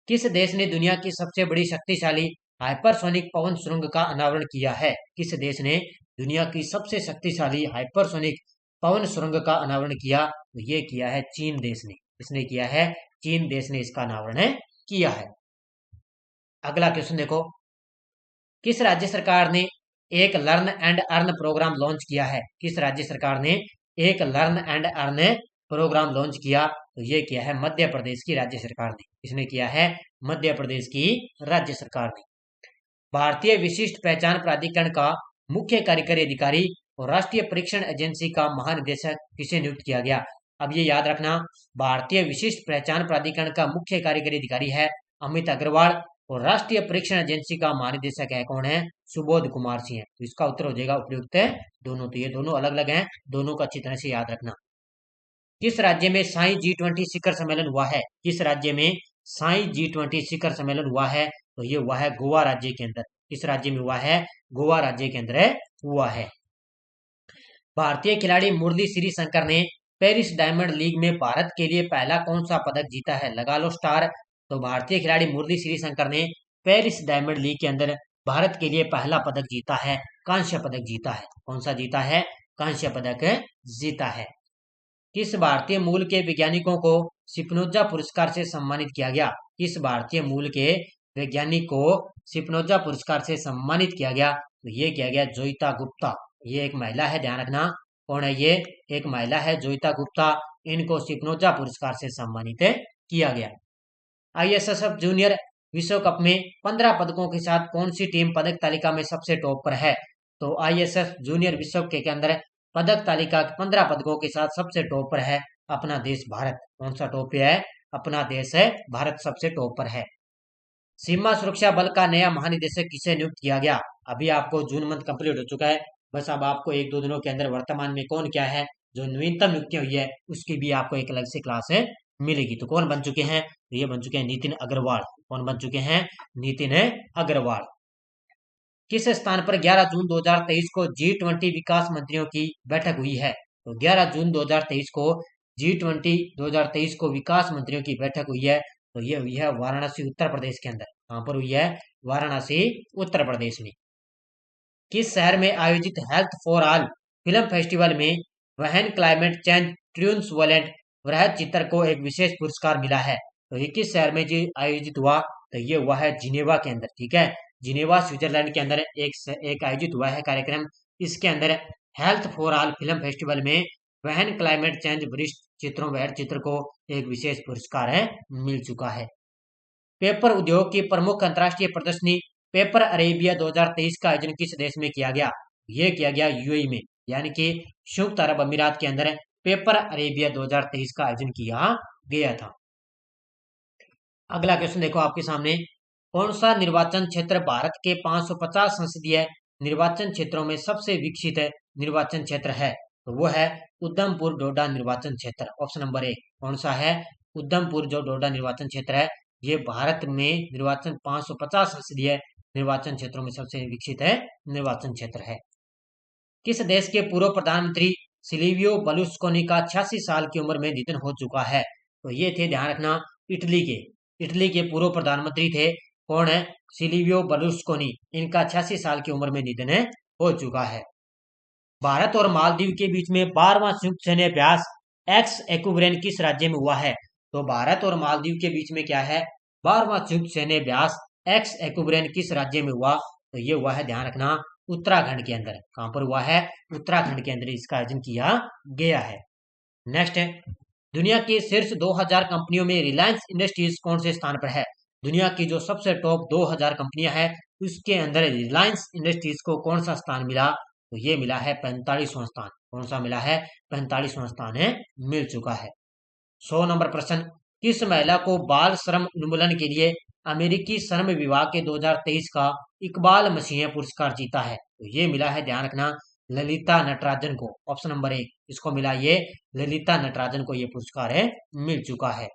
किस देश ने दुनिया की सबसे बड़ी शक्तिशाली हाइपरसोनिक पवन सुरंग का अनावरण किया है? किस देश ने दुनिया की सबसे शक्तिशाली हाइपरसोनिक पवन सुरंग का अनावरण किया? तो ये किया है चीन देश ने। इसने किया है, चीन देश ने इसका अनावरण किया है। अगला क्वेश्चन देखो, किस राज्य सरकार ने एक learn and earn programme launch किया है? किस राज्य सरकार ने एक learn and earn programme launch किया? तो ये किया है मध्य प्रदेश की राज्य सरकार ने। इसने किया है मध्य प्रदेश की राज्य सरकार ने। भारतीय विशिष्ट पहचान प्राधिकरण का मुख्य कार्यकारी अधिकारी और राष्ट्रीय परीक्षण एजेंसी का महानिदेशक किसे नियुक्त किया गया? अब ये याद रखना, भारतीय विशिष्ट पहचान प्राधिकरण का मुख्य कार्यकारी अधिकारी है अमित अग्रवाल, और राष्ट्रीय परीक्षण एजेंसी का महानिदेशक है, कौन है? सुबोध कुमार सिंह है। तो इसका उत्तर हो जाएगा उपयुक्त है दोनों। तो ये दोनों अलग अलग हैं, दोनों को अच्छी तरह से याद रखना। किस राज्य में साई G20 शिखर सम्मेलन हुआ है? किस राज्य में साई G20 शिखर सम्मेलन हुआ है? तो ये हुआ है गोवा राज्य के अंदर। किस राज्य में हुआ है? गोवा राज्य के अंदर हुआ है। भारतीय खिलाड़ी मुरली श्री शंकर ने पेरिस डायमंड लीग में भारत के लिए पहला कौन सा पदक जीता है? लगा लो स्टार। तो भारतीय खिलाड़ी मुरली श्री शंकर ने पेरिस डायमंड लीग के अंदर भारत के लिए पहला पदक जीता है, कांस्य पदक जीता है। कौन सा जीता है? कांस्य पदक जीता है। किस भारतीय मूल के वैज्ञानिकों को स्पिनोजा पुरस्कार से सम्मानित किया गया? किस भारतीय मूल के वैज्ञानिक को स्पिनोजा पुरस्कार से सम्मानित किया गया? तो ये किया गया जोइता गुप्ता। ये एक महिला है, ध्यान रखना, कौन है ये? एक महिला है, जोइता गुप्ता। इनको स्पिनोजा पुरस्कार से सम्मानित किया गया। आईएसएसएफ जूनियर विश्व कप में 15 पदकों के साथ कौन सी टीम पदक तालिका में सबसे टॉप पर है? तो आईएसएफ जूनियर विश्व के अंदर पदक तालिका 15 पदकों के साथ सबसे टॉप पर है अपना देश भारत। कौन सा टॉप पे है? अपना देश है भारत सबसे टॉप पर है। सीमा सुरक्षा बल का नया महानिदेशक किसे नियुक्त किया गया? अभी आपको जून मंथ कंप्लीट हो चुका है, बस अब आपको 1-2 दिनों के अंदर वर्तमान में कौन क्या है जो नवीनतम नियुक्तियां हुई है उसकी भी आपको एक अलग से क्लास मिलेगी। तो कौन बन चुके हैं? तो ये बन चुके हैं नितिन अग्रवाल। कौन बन चुके हैं? नितिन अग्रवाल। किस स्थान पर 11 जून 2023 को G20 विकास मंत्रियों की बैठक हुई है? तो 11 जून 2023 को G20 2023 को विकास मंत्रियों की बैठक हुई है। तो ये हुई है वाराणसी उत्तर प्रदेश के अंदर। कहां पर हुई है? वाराणसी उत्तर प्रदेश में। किस शहर में आयोजित health for all film festival में वहन क्लाइमेट चेंज ट्यून्स वॉलेंट वृहद चित्र को एक विशेष पुरस्कार मिला है? तो ये किस शहर में जी आयोजित हुआ? तो ये हुआ है जिनेवा के अंदर। ठीक है, जिनेवा स्विट्जरलैंड के अंदर एक आयोजित हुआ है कार्यक्रम। इसके अंदर health for all film festival में वहन क्लाइमेट चेंज वरिष्ठ चित्रों वह चित्र को एक विशेष पुरस्कार है मिल चुका है। पेपर उद्योग की प्रमुख अंतर्राष्ट्रीय प्रदर्शनी पेपर अरेबिया 2023 का आयोजन किस देश में किया गया? यह किया गया यूएई में, यानी कि संयुक्त अरब अमीरात के अंदर पेपर अरेबिया 2023 का आयोजन किया गया था। अगला क्वेश्चन देखो आपके सामने, कौन सा निर्वाचन क्षेत्र भारत के 550 संसदीय निर्वाचन क्षेत्रों में सबसे विकसित निर्वाचन क्षेत्र है? तो वो है उधमपुर डोडा निर्वाचन क्षेत्र। ऑप्शन नंबर 1 कौन सा है? उधमपुर जो डोडा निर्वाचन क्षेत्र है, ये भारत में निर्वाचन 550 संसदीय निर्वाचन क्षेत्रों में सबसे विकसित है निर्वाचन क्षेत्र है। किस देश के पूर्व प्रधानमंत्री सिल्वियो बर्लुस्कोनी का 86 साल की उम्र में निधन हो चुका है? तो ये थे, ध्यान रखना, इटली के पूर्व प्रधानमंत्री थे। कौन है? Silvio Berlusconi. इनका 86 साल की उम्र में निधन हो चुका है। भारत और मालदीव के बीच में 12वां संयुक्त सैन्य अभ्यास एक्स एक्युब्रेन किस राज्य में हुआ है? तो भारत और मालदीव के बीच में क्या है? 12वां संयुक्त सैन्य अभ्यास एक्स एक्युब्रेन किस राज्य में हुआ? तो ये हुआ है, ध्यान रखना, उत्तराखंड के अंदर। कहां पर हुआ है? उत्तराखंड के अंदर इसका आयोजन किया गया है। नेक्स्ट है, दुनिया की शीर्ष 2000 कंपनियों में रिलायंस इंडस्ट्रीज कौन से स्थान पर है? दुनिया की जो सबसे टॉप 2000 कंपनियां हैं उसके अंदर रिलायंस इंडस्ट्रीज को कौन सा स्थान मिला? तो ये मिला है 45वां स्थान। कौन सा मिला है? 45वां स्थान है मिल चुका है। 100 नंबर प्रश्न, किस महिला को बाल श्रम उन्मूलन के लिए अमेरिकी श्रम विभाग के 2023 का इकबाल मसीह पुरस्कार जीता है? तो ये मिला है, ध्यान रखना, ललिता नटराजन को। ऑप्शन नंबर 1 इसको मिला, ये ललिता नटराजन को ये पुरस्कार है मिल चुका है।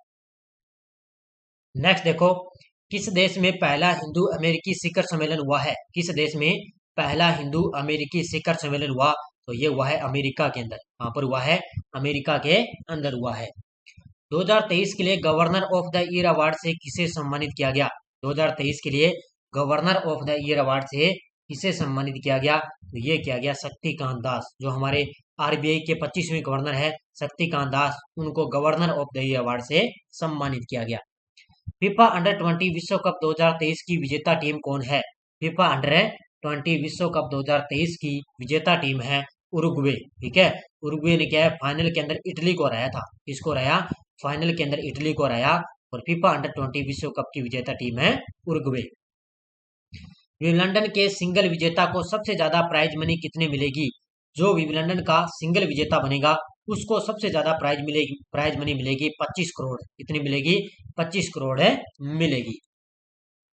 नेक्स्ट देखो, किस देश में पहला हिंदू अमेरिकी शिखर सम्मेलन हुआ है? किस देश में पहला हिंदू अमेरिकी शिखर सम्मेलन हुआ? तो ये हुआ है अमेरिका के अंदर। कहां पर हुआ है? अमेरिका के अंदर हुआ है। 2023 के लिए governor of the year award से किसे सम्मानित किया गया? 2023 के लिए governor of the year award से किसे सम्मानित किया गया? तो ये किया गया शक्तिकांत दास, जो हमारे आरबीआई के 25वें गवर्नर है शक्तिकांत दास, उनको governor of the year award से सम्मानित किया गया। फीफा अंडर 20 विश्व कप 2023 की विजेता टीम कौन है? फीफा अंडर 20 विश्व कप 2023 की विजेता टीम है उरुग्वे। ठीक है, उरुग्वे ने क्या है, फाइनल के अंदर इटली को हराया था। किसको हराया? फाइनल के अंदर इटली को हराया। और फीफा अंडर 20 विश्व कप की विजेता टीम है उरुग्वे। विंबलडन के सिंगल विजेता को सबसे ज्यादा प्राइज मनी कितने मिलेगी? जो विंबलडन का सिंगल विजेता बनेगा उसको सबसे ज्यादा प्राइज मनी मिलेगी 25 करोड़। कितनी मिलेगी? 25 करोड़ है मिलेगी।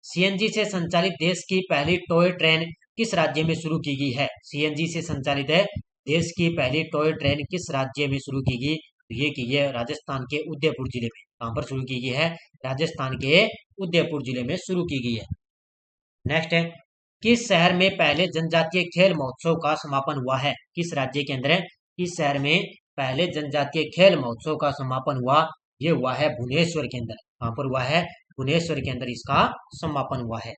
सीएनजी से संचालित देश की पहली टॉय ट्रेन किस राज्य में शुरू की गई है? सीएनजी से संचालित है देश की पहली टॉय ट्रेन किस राज्य में शुरू की गई? ये की है राजस्थान के उदयपुर जिले में। कहां पर शुरू की गई है? राजस्थान के उदयपुर जिले में शुरू की गई है। नेक्स्ट है, किस शहर में पहले जनजातीय खेल महोत्सव का समापन हुआ है? किस राज्य के अंदर किस शहर में पहले जनजातीय खेल महोत्सव का समापन हुआ? ये हुआ है भुवनेश्वर के अंदर। कहां पर हुआ है? भुवनेश्वर के अंदर इसका समापन हुआ है।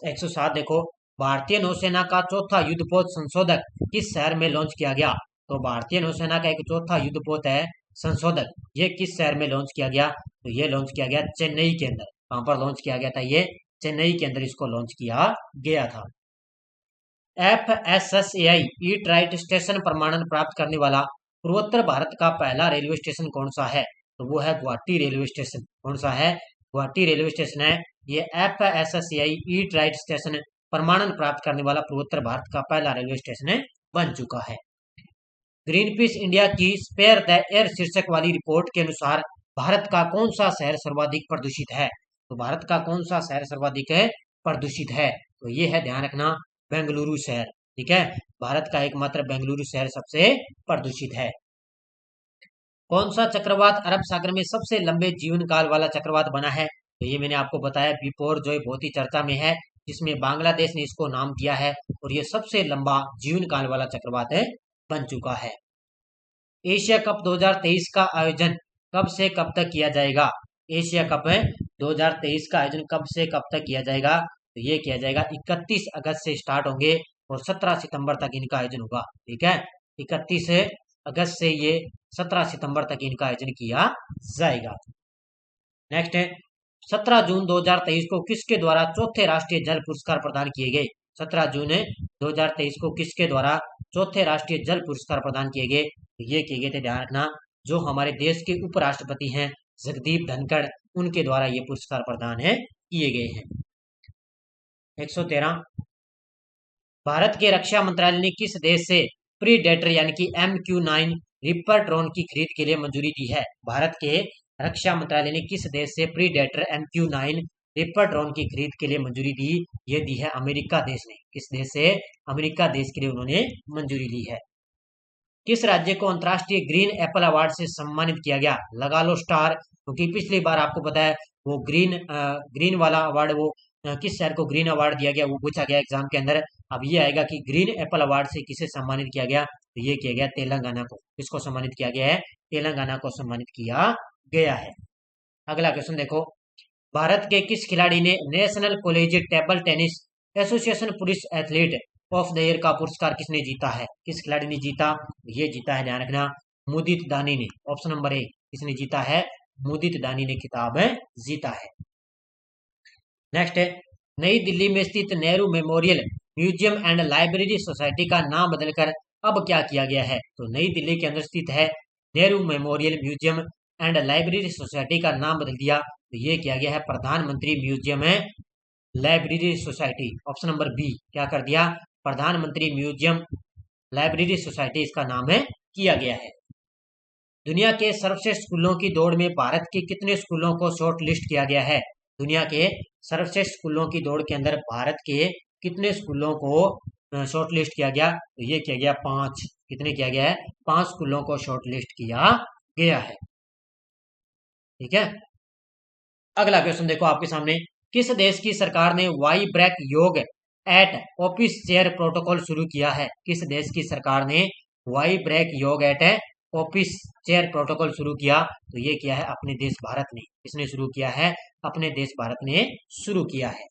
107 देखो, भारतीय नौसेना का चौथा युद्धपोत संशोधक किस शहर में लॉन्च किया गया? तो भारतीय नौसेना का एक चौथा युद्धपोत है संशोधक, ये किस शहर में लॉन्च किया गया? तो ये लॉन्च किया गया चेन्नई के अंदर। कहां पर लॉन्च किया गया था? ये चेन्नई के अंदर इसको लॉन्च किया गया था। FSSAI ईट राइट स्टेशन प्रमाणन प्राप्त करने वाला पूर्वोत्तर भारत का पहला रेलवे स्टेशन कौन सा है? तो वो है गुवाहाटी रेलवे स्टेशन। कौन सा है? गुवाहाटी रेलवे स्टेशन है। ये FSSAI ईट राइट स्टेशन प्रमाणन प्राप्त करने वाला पूर्वोत्तर भारत का पहला रेलवे स्टेशन बन चुका है। ग्रीन पीस इंडिया की स्पेयर द एयर शीर्षक वाली रिपोर्ट के अनुसार भारत का कौन सा शहर सर्वाधिक प्रदूषित है? तो भारत का कौन सा शहर सर्वाधिक प्रदूषित है? तो ये है, ध्यान रखना, बेंगलुरु शहर। ठीक है, भारत का एकमात्र बेंगलुरु शहर सबसे प्रदूषित है। कौन सा चक्रवात अरब सागर में सबसे लंबे जीवन काल वाला चक्रवात बना है? तो ये मैंने आपको बताया बिफोर, जो बहुत ही चर्चा में है, जिसमें बांग्लादेश ने इसको नाम दिया है और ये सबसे लंबा जीवन काल वाला चक्रवात बन चुका है। एशिया कप 2023 का आयोजन कब से कब तक किया जाएगा? एशिया कप 2023 का आयोजन कब से कब तक किया जाएगा? तो ये किया जाएगा 31 अगस्त से स्टार्ट होंगे और 17 सितंबर तक इनका आयोजन होगा। ठीक है, 31 अगस्त से ये 17 सितंबर तक इनका आयोजन किया जाएगा। नेक्स्ट है, 17 जून 2023 को किसके द्वारा चौथे राष्ट्रीय जल पुरस्कार प्रदान किए गए? 17 जून 2023 को किसके द्वारा चौथे राष्ट्रीय जल पुरस्कार प्रदान किए गए? ये किए गए थे, ध्यान रखना, जो हमारे देश के उपराष्ट्रपति हैं जगदीप धनखड़, उनके द्वारा ये पुरस्कार प्रदान है किए गए हैं। 113, भारत के रक्षा मंत्रालय ने किस देश से प्रीडेटर यानी कि MQ-9 रिपर ड्रोन की खरीद के लिए मंजूरी दी है? भारत के रक्षा मंत्रालय ने किस देश से प्रीडेटर MQ-9 रिपर ड्रोन की खरीद के लिए मंजूरी दी? ये दी है अमेरिका देश ने। किस देश से? अमेरिका देश के लिए उन्होंने मंजूरी ली है। किस राज्य को अंतर्राष्ट्रीय ग्रीन एप्पल अवार्ड से सम्मानित किया गया? लगा लो स्टार, क्योंकि पिछली बार आपको पता है वो ग्रीन वाला अवार्ड, वो किस शहर को ग्रीन अवार्ड दिया गया वो पूछा गया एग्जाम के अंदर। अब ये आएगा कि ग्रीन एप्पल अवार्ड से किसे सम्मानित किया गया? तो ये किया गया तेलंगाना को। किसको सम्मानित किया गया है? तेलंगाना को सम्मानित किया गया है। अगला क्वेश्चन देखो, भारत के किस खिलाड़ी ने national collegiate table tennis association पुरुष एथलीट ऑफ द ईयर का पुरस्कार किसने जीता है? किस खिलाड़ी ने जीता? ये जीता है, ध्यान रखना, मुदित दानी ने। ऑप्शन नंबर ए, किसने जीता है? मुदित दानी ने खिताब जीता है। नेक्स्ट है, नई दिल्ली में स्थित Nehru memorial museum and library society का नाम बदलकर अब क्या किया गया है? तो नई दिल्ली के अंदर स्थित है Nehru memorial museum and library society का नाम बदल दिया। तो ये किया गया है प्रधानमंत्री म्यूजियम है library society. Option number B, क्या कर दिया? प्रधानमंत्री म्यूजियम लाइब्रेरी सोसाइटी इसका नाम है किया गया है। दुनिया के सर्वश्रेष्ठ स्कूलों की दौड़ में भारत के कितने स्कूलों को शॉर्ट लिस्ट किया गया है? दुनिया के सर्वश्रेष्ठ स्कूलों की दौड़ के अंदर भारत के कितने स्कूलों को शॉर्ट लिस्ट किया गया? तो ये किया गया 5। कितने किया गया है? 5 स्कूलों को शॉर्ट लिस्ट किया गया है। ठीक है, अगला क्वेश्चन देखो आपके सामने, किस देश की सरकार ने वाई ब्रेक योग एट ऑफिस चेयर प्रोटोकॉल शुरू किया है? किस देश की सरकार ने वाई ब्रेक योग एट ऑफिस चेयर प्रोटोकॉल शुरू किया? तो ये किया है अपने देश भारत ने। किसने शुरू किया है? अपने देश भारत ने शुरू किया है।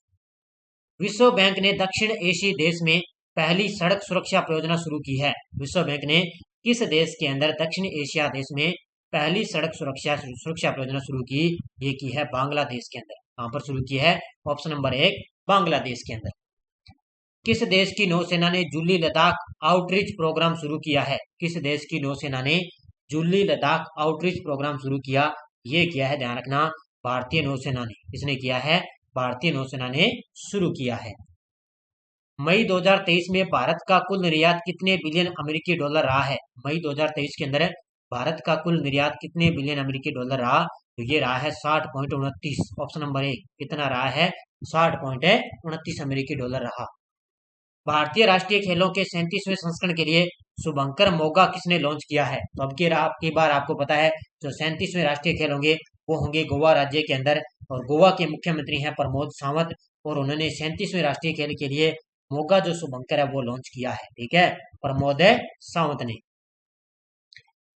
विश्व बैंक ने दक्षिण एशियाई देश में पहली सड़क सुरक्षा परियोजना शुरू की है। विश्व बैंक ने किस देश के अंदर दक्षिण एशिया देश में पहली सड़क सुरक्षा परियोजना शुरू की? ये की है बांग्लादेश के अंदर। कहां पर शुरू की है? ऑप्शन नंबर 1, बांग्लादेश के अंदर। किस देश की नौसेना ने जुल्ली लद्दाख आउटरीच प्रोग्राम शुरू किया है? किस देश की नौसेना ने जुल्ली लद्दाख आउटरीच प्रोग्राम शुरू किया? ये किया है, ध्यान रखना, भारतीय नौसेना ने। किसने किया है? भारतीय नौसेना ने शुरू किया है। मई 2023 में भारत का कुल निर्यात कितने बिलियन अमेरिकी डॉलर रहा है? मई 2023 के अंदर भारत का कुल निर्यात कितने बिलियन अमेरिकी डॉलर रहा? तो ये रहा है 60.29। ऑप्शन नंबर 1, कितना रहा है? 60.29 अमेरिकी डॉलर रहा। भारतीय राष्ट्रीय खेलों के 37वें संस्करण के लिए शुभंकर मोगा किसने लॉन्च किया है? तो अब की बार आपको पता है जो 37वें राष्ट्रीय खेल होंगे वो होंगे गोवा राज्य के अंदर, और गोवा के मुख्यमंत्री हैं प्रमोद सावंत, और उन्होंने 37वें राष्ट्रीय खेल के लिए मोगा जो शुभंकर है वो लॉन्च किया है। ठीक है, प्रमोद सावंत ने।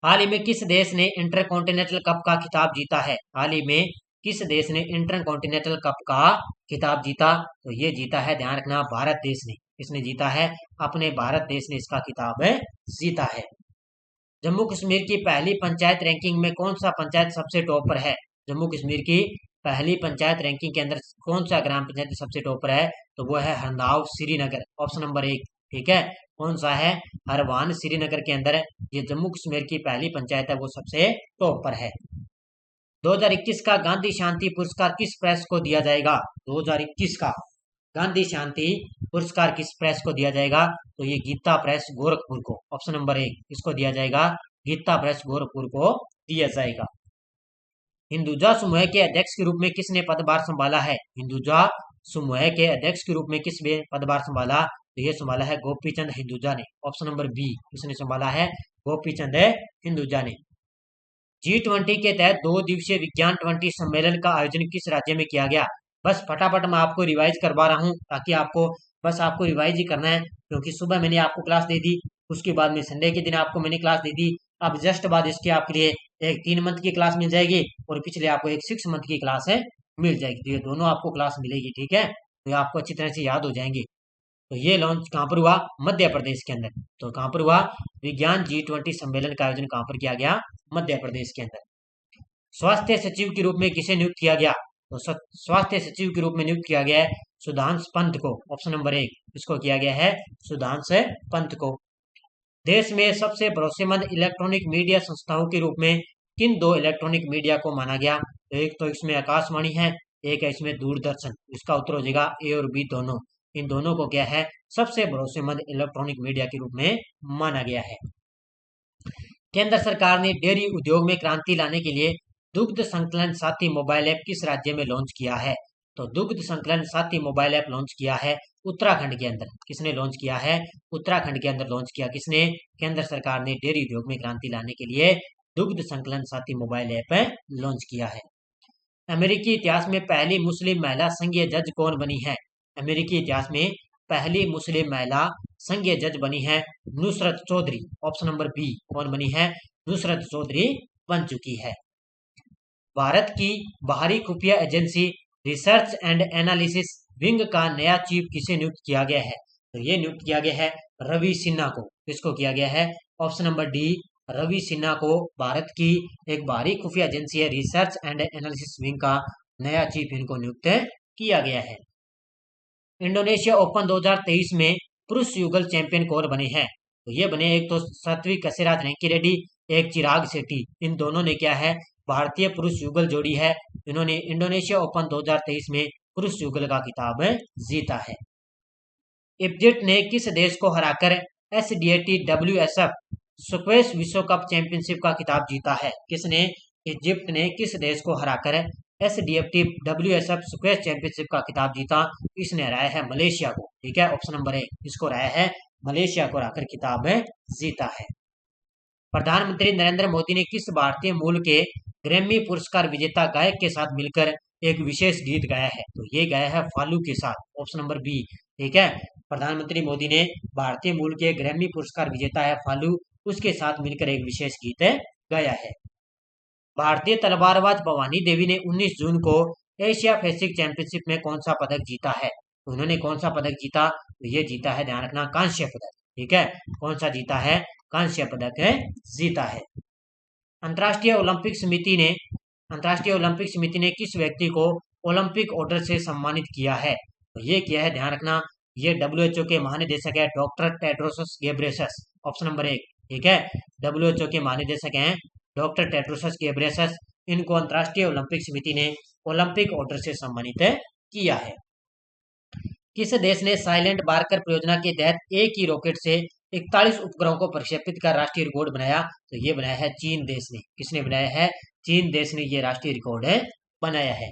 हाल ही में किस देश ने इंटरकॉन्टिनेंटल कप का खिताब जीता है? हाल ही में किस देश ने इंटरकॉन्टिनेंटल कप का खिताब जीता? तो ये जीता है, ध्यान रखना, भारत देश ने। किसने जीता है? अपने भारत देश ने इसका खिताब जीता है। जम्मू कश्मीर की पहली पंचायत रैंकिंग में कौन सा पंचायत सबसे टॉप पर है? जम्मू कश्मीर की पहली पंचायत रैंकिंग के अंदर कौन सा ग्राम पंचायत सबसे टॉप पर है? तो वो है हरनाव श्रीनगर। Option number 1। ठीक है, कौन सा है? हरवान श्रीनगर के अंदर ये जम्मू कश्मीर की पहली पंचायत है, वो सबसे टॉप पर है। 2021 का गांधी शांति पुरस्कार किस प्रेस को दिया जाएगा? 2021 का गांधी शांति पुरस्कार किस प्रेस को दिया जाएगा? तो ये गीता प्रेस गोरखपुर को। ऑप्शन नंबर 1, किसको दिया जाएगा? गीता प्रेस गोरखपुर को दिया जाएगा। हिंदुजा समूह के अध्यक्ष के रूप में किसने पदभार संभाला है? हिंदुजा समूह के अध्यक्ष के रूप में किसने पदभार संभाला? तो ये संभाला है गोपीचंद हिंदुजा ने। ऑप्शन नंबर बी, किसने संभाला है? गोपीचंद हिंदुजा ने। G20 के तहत 2 दिवसीय विज्ञान 20 सम्मेलन का आयोजन किस राज्य में किया गया? बस फटाफट मैं आपको रिवाइज करवा रहा हूँ ताकि आपको रिवाइज ही करना है, क्योंकि सुबह मैंने आपको क्लास दे दी, उसके बाद में संडे के दिन आपको मैंने क्लास दे दी। अब जस्ट बाद इसके आपके लिए एक 3 मंथ की क्लास मिल जाएगी और पिछले आपको एक 6 मंथ की क्लास मिल जाएगी। तो ये दोनों आपको क्लास मिलेगी। ठीक है, तो ये आपको अच्छी तरह से याद हो जाएंगे। तो ये लॉन्च कहाँ पर हुआ? मध्य प्रदेश के अंदर। तो कहाँ पर हुआ? विज्ञान G20 सम्मेलन का आयोजन कहाँ पर किया गया? मध्य प्रदेश के अंदर। स्वास्थ्य सचिव के रूप में किसे नियुक्त किया गया? तो स्वास्थ्य सचिव के रूप में नियुक्त किया गया है सुधांशु पंत को। ऑप्शन नंबर 1 इसको किया गया है सुधांशु पंत को। देश में सबसे भरोसेमंद इलेक्ट्रॉनिक मीडिया संस्थाओं के रूप में किन 2 इलेक्ट्रॉनिक मीडिया को माना गया? एक तो इसमें आकाशवाणी है, एक है इसमें दूरदर्शन। इसका उत्तर हो जाएगा ए और बी दोनों। इन दोनों को क्या है सबसे भरोसेमंद इलेक्ट्रॉनिक मीडिया के रूप में माना गया है। केंद्र सरकार ने डेयरी उद्योग में क्रांति लाने के लिए दुग्ध संकलन साथी मोबाइल ऐप किस राज्य में लॉन्च किया है? तो दुग्ध संकलन साथी मोबाइल ऐप लॉन्च किया है उत्तराखंड के अंदर। किसने लॉन्च किया है? उत्तराखंड के अंदर लॉन्च किया। किसने? केंद्र सरकार ने डेयरी उद्योग में क्रांति लाने के लिए दुग्ध संकलन साथी मोबाइल ऐप लॉन्च किया है। अमेरिकी इतिहास में पहली मुस्लिम महिला संघीय जज कौन बनी है? अमेरिकी इतिहास में पहली मुस्लिम महिला संघीय जज बनी है Nusrat Choudhury. Option number B कौन बनी है? नुसरत चौधरी बन चुकी है। भारत की बाहरी खुफिया agency research and analysis wing का नया चीफ किसे नियुक्त किया गया है? तो ये नियुक्त किया गया है रवि सिन्हा को। किसको किया गया है? Option number D Ravi Sinha को भारत की एक बाहरी खुफिया एजेंसी है रिसर्च एंड एनालिसिस विंग का नया चीफ इनको नियुक्त किया गया है। इंडोनेशिया ओपन 2023 में पुरुष युगल चैंपियन कौन बने हैं? तो ये बने एक तो सात्विक कशिराज रैंकी रेड्डी, एक चिराग शेट्टी। इन दोनों ने क्या है भारतीय पुरुष युगल जोड़ी है, इन्होंने इंडोनेशिया ओपन 2023 में पुरुष युगल का खिताब जीता है। इजिप्ट ने किस देश को हराकर एसडीएटी डब्ल्यूएसएफ स्क्वैश विश्व कप चैंपियनशिप का खिताब जीता है? किसने? इजिप्ट ने किस देश को हराकर एसडीएफटी डब्ल्यूएसएफ स्क्वैश चैंपियनशिप का खिताब जीता? इसने हराया है मलेशिया को। ठीक है, ऑप्शन नंबर 1 इसको हराया है मलेशिया को हराकर खिताब जीता है। प्रधानमंत्री नरेंद्र मोदी ने किस भारतीय मूल के ग्रैमी पुरस्कार विजेता गायक के साथ मिलकर एक विशेष गीत गाया है? तो ये गाया है फालू के साथ। Option number B. ठीक है, प्रधानमंत्री मोदी ने भारतीय मूल के ग्रैमी पुरस्कार विजेता है फालू, उसके साथ मिलकर एक विशेष गीत गाया है। भारतीय तलवारबाज भवानी देवी ने 19 जून को एशिया फेसिक चैंपियनशिप में कौन सा पदक जीता है? उन्होंने कौन सा पदक जीता? तो ये जीता है, ध्यान रखना, कांस्य पदक। ठीक है, कौन सा जीता है? कांस्य पदक जीता है। अंतर्राष्ट्रीय ओलंपिक समिति ने किस व्यक्ति को ओलंपिक ऑर्डर से सम्मानित किया है? तो ये किया है, ध्यान रखना, ये डब्ल्यूएचओ के महानिदेशक है doctor Tedros Ghebreyesus. Option number 1। ठीक है, डब्ल्यूएचओ के महानिदेशक हैं डॉक्टर टेड्रोस गेब्रेयसस। इनको अंतर्राष्ट्रीय ओलंपिक समिति ने ओलंपिक ऑर्डर से सम्मानित किया है। किस देश ने साइलेंट बारकर परियोजना के तहत एक ही रॉकेट से 41 उपग्रहों को प्रक्षेपित कर राष्ट्रीय रिकॉर्ड बनाया? तो ये बनाया है चीन देश ने। किसने बनाया है? चीन देश ने ये राष्ट्रीय रिकॉर्ड बनाया है।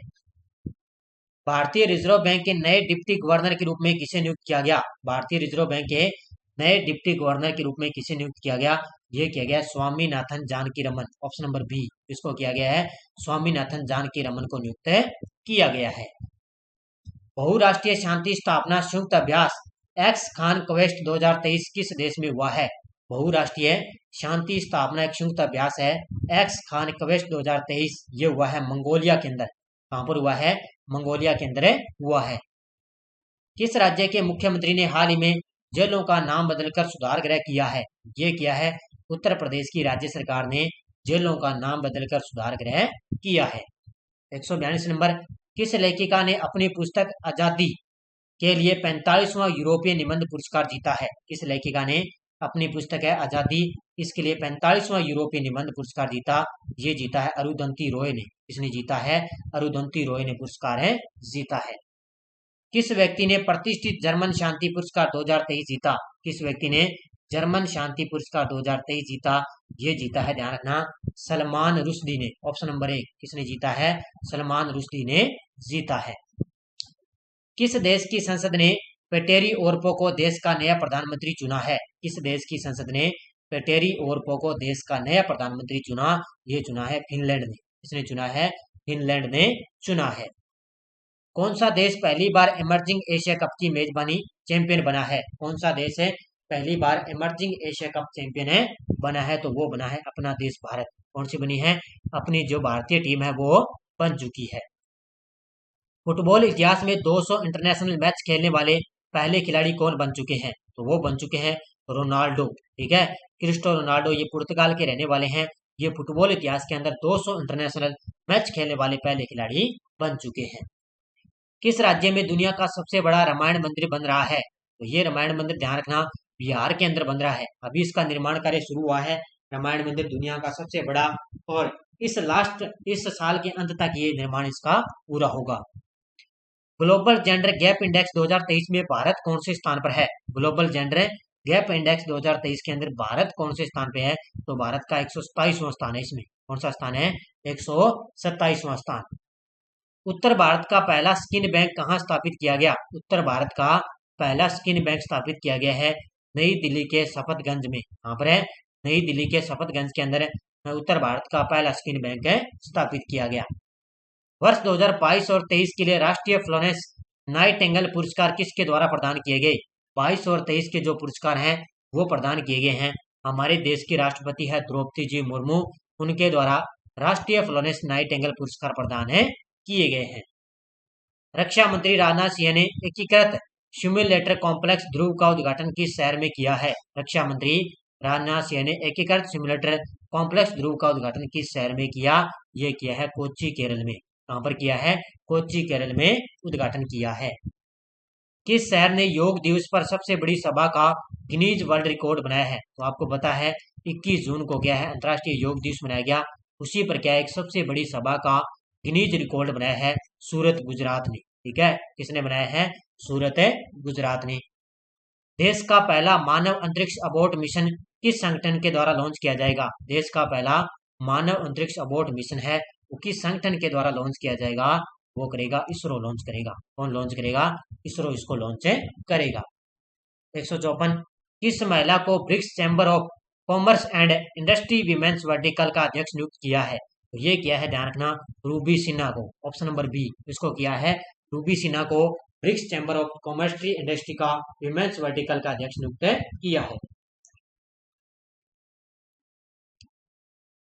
भारतीय रिजर्व बैंक के नए डिप्टी गवर्नर के रूप में किसे नियुक्त किया गया? भारतीय रिजर्व बैंक के नए डिप्टी गवर्नर के रूप में किसे नियुक्त किया गया? ये किया गया Swaminathan Janakiraman. Option number B इसको किया गया है, स्वामीनाथन जानकी रमन को नियुक्त किया गया है। बहुराष्ट्रीय शांति स्थापना संयुक्त अभ्यास एक्स खान क्वेस्ट 2023 किस देश में हुआ है? बहुराष्ट्रीय शांति स्थापना एक संयुक्त अभ्यास है एक्स खान क्वेस्ट 2023, ये हुआ है मंगोलिया के अंदर। कहां पर हुआ है? मंगोलिया के अंदर हुआ है। किस राज्य के मुख्यमंत्री ने हाल ही में जेलों का नाम बदलकर सुधार गृह किया है? ये किया है उत्तर प्रदेश की राज्य सरकार ने जेलों का नाम बदलकर सुधार गृह किया है। 142 नंबर, किस लेखिका ने अपनी पुस्तक आजादी के लिए 45वां यूरोपीय निबंध पुरस्कार जीता है? किस लेखिका ने अपनी पुस्तक है आजादी इसके लिए 45वां यूरोपीय निबंध पुरस्कार जीता? ये जीता है अरुंधति रॉय ने। इसने जीता है, अरुंधति रॉय ने पुरस्कार जीता है। किस व्यक्ति ने प्रतिष्ठित जर्मन शांति पुरस्कार 2023 जीता? किस व्यक्ति ने जर्मन शांति पुरस्कार 2023 जीता? ये जीता है, ध्यान रखना, सलमान रुश्दी ने। ऑप्शन नंबर 1 किसने जीता है? सलमान रुश्दी ने जीता है। किस देश की संसद ने पेटेरी ओरपो को देश का नया प्रधानमंत्री चुना है? किस देश की संसद ने पेटेरी ओरपो को देश का नया प्रधानमंत्री चुना? ये चुना है फिनलैंड ने। इसने चुना है, फिनलैंड ने चुना है। कौन सा देश पहली बार इमर्जिंग एशिया कप की मेजबानी चैंपियन बना है? कौन सा देश है पहली बार इमर्जिंग एशिया कप चैंपियन बना है? तो वो बना है अपना देश भारत। कौन सी बनी है? अपनी जो भारतीय टीम है वो बन चुकी है। फुटबॉल इतिहास में 200 इंटरनेशनल मैच खेलने वाले पहले खिलाड़ी कौन बन चुके हैं? तो वो बन चुके हैं रोनाल्डो। ठीक है, क्रिस्टियानो रोनाल्डो, ये पुर्तगाल के रहने वाले हैं। ये फुटबॉल इतिहास के अंदर 200 इंटरनेशनल मैच खेलने वाले पहले खिलाड़ी बन चुके हैं। किस राज्य में दुनिया का सबसे बड़ा रामायण मंदिर बन रहा है? तो ये रामायण मंदिर ध्यान रखना बिहार के अंदर बन रहा है। अभी इसका निर्माण कार्य शुरू हुआ है। रामायण मंदिर दुनिया का सबसे बड़ा, और इस साल के अंत तक ये निर्माण इसका पूरा होगा। ग्लोबल जेंडर गैप इंडेक्स 2023 में भारत कौन से स्थान पर है? ग्लोबल जेंडर गैप इंडेक्स 2023 के अंदर भारत कौन से स्थान पे है? तो भारत का 127वां स्थान है। इसमें कौन सा स्थान है? 127वां स्थान। उत्तर भारत का पहला स्किन बैंक कहाँ स्थापित किया गया? उत्तर भारत का पहला स्किन बैंक स्थापित किया गया है नई दिल्ली के सफदरगंज में। यहाँ पर है नई दिल्ली के सफदरगंज के अंदर उत्तर भारत का पहला स्किन बैंक स्थापित किया गया। वर्ष 2022 और 23 के लिए राष्ट्रीय फ्लोरेंस नाइटिंगेल पुरस्कार किसके द्वारा प्रदान किए गए? 22 और 23 के जो पुरस्कार हैं वो प्रदान किए गए हैं हमारे देश की राष्ट्रपति है द्रौपदी जी मुर्मू, उनके द्वारा राष्ट्रीय फ्लोरेंस नाइटिंगेल पुरस्कार प्रदान किए गए हैं। रक्षा मंत्री राजनाथ सिंह ने एकीकृत सिम्युलेटर कॉम्प्लेक्स ध्रुव का उद्घाटन किस शहर में किया है? रक्षा मंत्री राजनाथ सिंह ने एकीकृत सिम्युलेटर कॉम्प्लेक्स ध्रुव का उद्घाटन किस शहर में किया? ये किया है कोच्चि केरल में। कहां पर किया है? कोच्चि केरल में उद्घाटन किया है। किस शहर ने योग दिवस पर सबसे बड़ी सभा का गिनीज वर्ल्ड रिकॉर्ड बनाया है? तो आपको पता है 21 जून को क्या है अंतर्राष्ट्रीय योग दिवस मनाया गया। उसी पर क्या है एक सबसे बड़ी सभा का गिनीज रिकॉर्ड बनाया है सूरत गुजरात ने। ठीक है, किसने बनाया है? सूरत गुजरात ने। देश का पहला मानव अंतरिक्ष अबोर्ट मिशन किस संगठन के द्वारा लॉन्च किया जाएगा? देश का पहला मानव अंतरिक्ष अबोर्ट मिशन है वो किस संगठन के द्वारा लॉन्च किया जाएगा? वो करेगा इसरो लॉन्च करेगा। कौन लॉन्च करेगा? इसरो इसको लॉन्च करेगा। 154 किस महिला को BRICS chamber of commerce and industry women's vertical का अध्यक्ष नियुक्त किया है? तो ये किया है ध्यान रखना रूबी सिन्हा को। ऑप्शन नंबर बी, इसको किया है रूबी सिन्हा को BRICS chamber of commerce industry का वीमेंस वर्टिकल का अध्यक्ष नियुक्त किया है।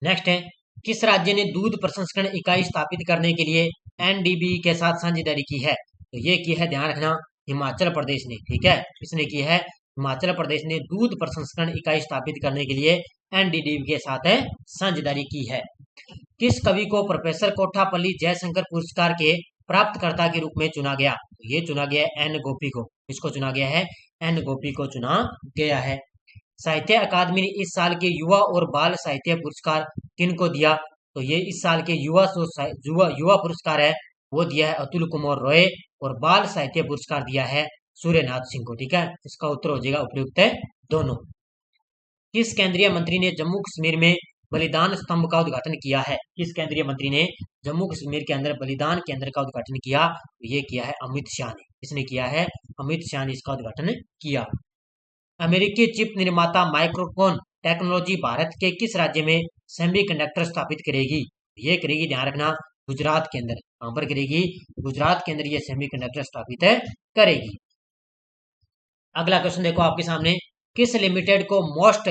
नेक्स्ट है किस राज्य ने दूध प्रसंस्करण इकाई स्थापित करने के लिए एनडीबी के साथ साझेदारी की है? तो ये की है ध्यान रखना हिमाचल प्रदेश ने। ठीक है, किसने की है? हिमाचल प्रदेश ने दूध प्रसंस्करण इकाई स्थापित करने के लिए एनडीडीबी के साथ साझेदारी की है। किस कवि को प्रोफेसर कोठापल्ली जयशंकर पुरस्कार के प्राप्तकर्ता के रूप में चुना गया? ये चुना गया है एन गोपी को। इसको चुना गया है? एन गोपी को चुना गया है। साहित्य अकादमी ने इस साल के युवा और बाल साहित्य पुरस्कार किनको दिया? तो ये इस साल के युवा पुरस्कार है वो दिया है अतुल कुमार रॉय, और बाल साहित्य पुरस्कार दिया है सूर्यनाथ सिंह को। ठीक है, इसका उत्तर हो जाएगा उपयुक्त है दोनों। किस केंद्रीय मंत्री ने जम्मू कश्मीर में बलिदान स्तंभ का उद्घाटन किया है? किस केंद्रीय मंत्री ने जम्मू कश्मीर के अंदर बलिदान केंद्र का उद्घाटन किया? ये किया है अमित शाह ने। किसने किया है? अमित शाह ने इसका उद्घाटन किया। अमेरिकी चिप निर्माता माइक्रोकॉन टेक्नोलॉजी भारत के किस राज्य में सेमीकंडक्टर स्थापित करेगी? ये करेगी ध्यान रखना गुजरात के अंदर। कहां पर करेगी? गुजरात के अंदर ये सेमीकंडक्टर स्थापित करेगी। अगला क्वेश्चन देखो आपके सामने, किस लिमिटेड को most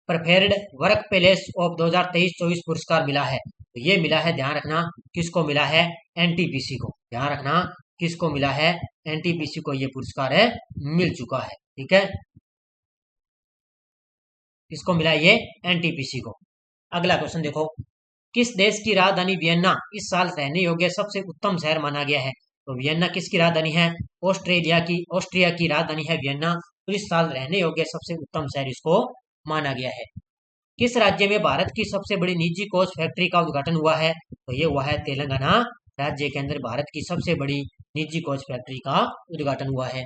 preferred work place of 2023-24 पुरस्कार मिला है? तो ये मिला है ध्यान रखना किसको मिला है? एनटीपीसी को। ध्यान रखना किसको मिला है? एनटीपीसी को ये पुरस्कार मिल चुका है। ठीक है, किसको मिला? ये एनटीपीसी को। अगला क्वेश्चन देखो, किस देश की राजधानी वियन्ना इस साल रहने योग्य सबसे उत्तम शहर माना गया है? तो वियन्ना किसकी राजधानी है? ऑस्ट्रिया की राजधानी है वियन्ना, तो इस साल रहने योग्य सबसे उत्तम शहर इसको माना गया है। किस राज्य में भारत की सबसे बड़ी निजी कोच फैक्ट्री का उद्घाटन हुआ है? तो ये हुआ है तेलंगाना राज्य के अंदर भारत की सबसे बड़ी निजी कोच फैक्ट्री का उद्घाटन हुआ है।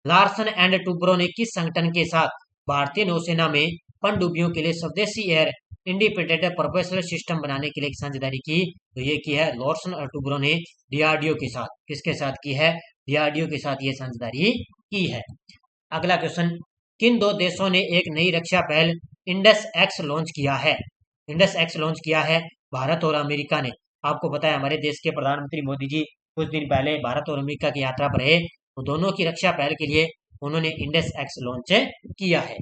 लार्सन एंड टूब्रो ने किस संगठन के साथ भारतीय नौसेना में पनडुब्बियों के लिए स्वदेशी एयर इंडिपेंडेंट प्रोपेल्शन सिस्टम बनाने के लिए साझेदारी की? तो ये की है लार्सन और टूब्रो ने डीआरडीओ के साथ। किसके साथ की है? डीआरडीओ के साथ ये साझेदारी की है। अगला क्वेश्चन, किन दो देशों ने एक नई रक्षा पहल इंडस एक्स लॉन्च किया है? इंडस एक्स लॉन्च किया है भारत और अमेरिका ने। आपको पता है हमारे देश के प्रधानमंत्री मोदी जी कुछ दिन पहले भारत और अमेरिका की यात्रा पर है, तो दोनों की रक्षा पहल के लिए उन्होंने इंडस एक्स लॉन्च किया है।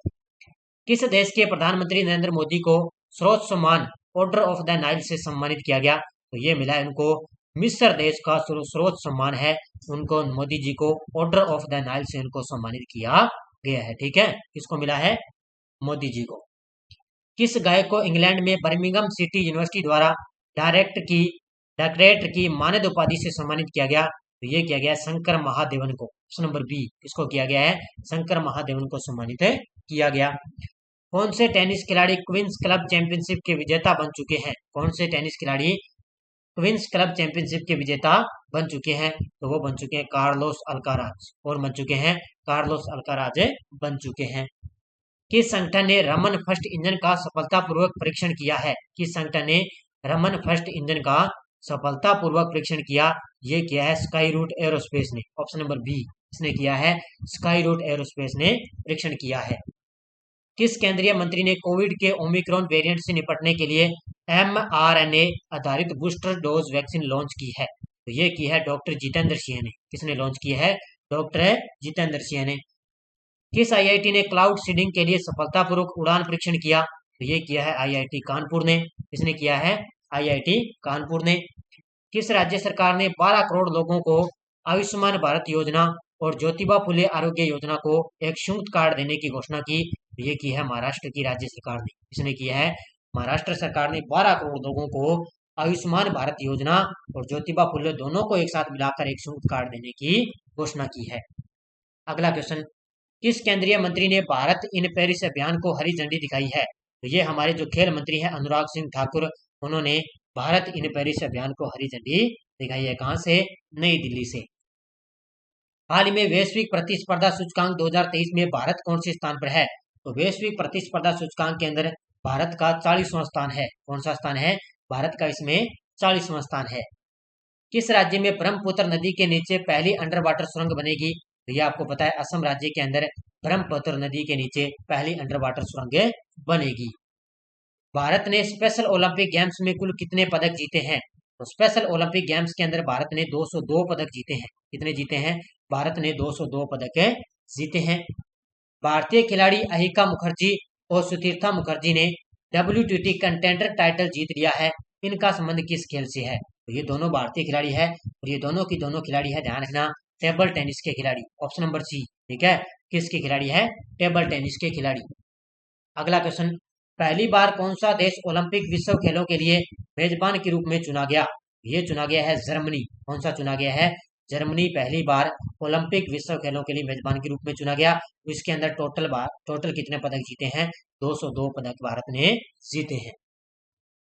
किस देश के प्रधानमंत्री नरेंद्र मोदी को सर्वोच्च सम्मान ऑर्डर ऑफ द नाइल से सम्मानित किया गया? तो ये मिला है उनको मिस्र देश का सर्वोच्च सम्मान है, उनको मोदी जी को ऑर्डर ऑफ द नाइल से उनको सम्मानित किया गया है। ठीक है, किसको मिला है? मोदी जी को। किस गाय को इंग्लैंड में बर्मिंघम सिटी यूनिवर्सिटी द्वारा डॉक्टरेट की मानद उपाधि से सम्मानित किया गया? तो ये किया गया शंकर महादेवन को। ऑप्शन नंबर बी, किसको किया गया है? शंकर महादेवन को सम्मानित किया गया। कौन से टेनिस खिलाड़ी क्वींस क्लब चैंपियनशिप के विजेता बन चुके हैं? कौन से टेनिस खिलाड़ी क्वींस क्लब चैंपियनशिप के विजेता बन चुके हैं? तो वो बन चुके हैं कार्लोस अल्काराज। और बन चुके हैं कार्लोस अल्काराज बन चुके हैं। किस संगठन ने रमन फर्स्ट इंजन का सफलतापूर्वक परीक्षण किया है? किस संगठन ने रमन फर्स्ट इंजन का सफलतापूर्वक परीक्षण किया? ये किया है स्काई रूट एरोस्पेस ने। ऑप्शन नंबर बी, इसने किया है स्काई रूट एरोस्पेस ने परीक्षण किया है। किस केंद्रीय मंत्री ने कोविड के ओमिक्रॉन वेरिएंट से निपटने के लिए mRNA आधारित बूस्टर डोज वैक्सीन लॉन्च की है? तो ये की है डॉक्टर जितेंद्र सिंह ने। किसने लॉन्च की है? डॉक्टर जितेंद्र सिंह ने। किस आईआईटी ने क्लाउड सीडिंग के लिए सफलतापूर्वक उड़ान परीक्षण किया? तो ये किया है आईआईटी कानपुर ने। किसने किया है? आईआईटी कानपुर ने। किस राज्य सरकार ने 12 करोड़ लोगों को आयुष्मान भारत योजना और ज्योतिबा फुले आरोग्य योजना को एक संयुक्त कार्ड देने की घोषणा की? ये की है महाराष्ट्र की राज्य सरकार ने। इसने किया है महाराष्ट्र सरकार ने 12 करोड़ लोगों को आयुष्मान भारत योजना और ज्योतिबा फुले दोनों को एक साथ मिलाकर एक संयुक्त कार्ड देने की घोषणा की है। अगला क्वेश्चन, किस केंद्रीय मंत्री ने भारत इन पेरिस अभियान को हरी झंडी दिखाई है? तो ये हमारे जो खेल मंत्री हैं अनुराग सिंह ठाकुर, उन्होंने भारत इन पेरिस अभियान को हरी झंडी दिखाई है। कहां से? नई दिल्ली से। हाल ही में वैश्विक प्रतिस्पर्धा सूचकांक 2023 में भारत कौन से स्थान पर है? तो वैश्विक प्रतिस्पर्धा सूचकांक के अंदर भारत का 40वां स्थान है। कौन सा स्थान है? भारत का इसमें 40वां स्थान है। किस राज्य में ब्रह्मपुत्र नदी के नीचे पहली अंडर वाटर सुरंग बनेगी? तो ये आपको पता है असम राज्य के अंदर ब्रह्मपुत्र नदी के नीचे पहली अंडर वाटर सुरंग बनेगी। भारत ने स्पेशल ओलंपिक गेम्स में कुल कितने पदक जीते हैं? तो स्पेशल ओलंपिक गेम्स के अंदर भारत ने 202 पदक जीते हैं। कितने जीते हैं? भारत ने 202 पदक जीते हैं। भारतीय खिलाड़ी अहिका मुखर्जी और सुतीर्था मुखर्जी ने WTT कंटेंडर टाइटल जीत लिया है। इनका संबंध किस खेल से है? तो ये दोनों भारतीय खिलाड़ी है और ये दोनों की दोनों खिलाड़ी है, ध्यान रखना, टेबल टेनिस के खिलाड़ी। ऑप्शन नंबर सी, ठीक है, किसके खिलाड़ी है? टेबल टेनिस के खिलाड़ी। अगला क्वेश्चन, पहली बार कौन सा देश ओलंपिक विश्व खेलों के लिए मेजबान के रूप में चुना गया? ये चुना गया है जर्मनी। कौन सा चुना गया है? जर्मनी पहली बार ओलंपिक विश्व खेलों के लिए मेजबान के रूप में चुना गया। इसके अंदर टोटल कितने पदक जीते हैं? 202 पदक भारत ने जीते हैं।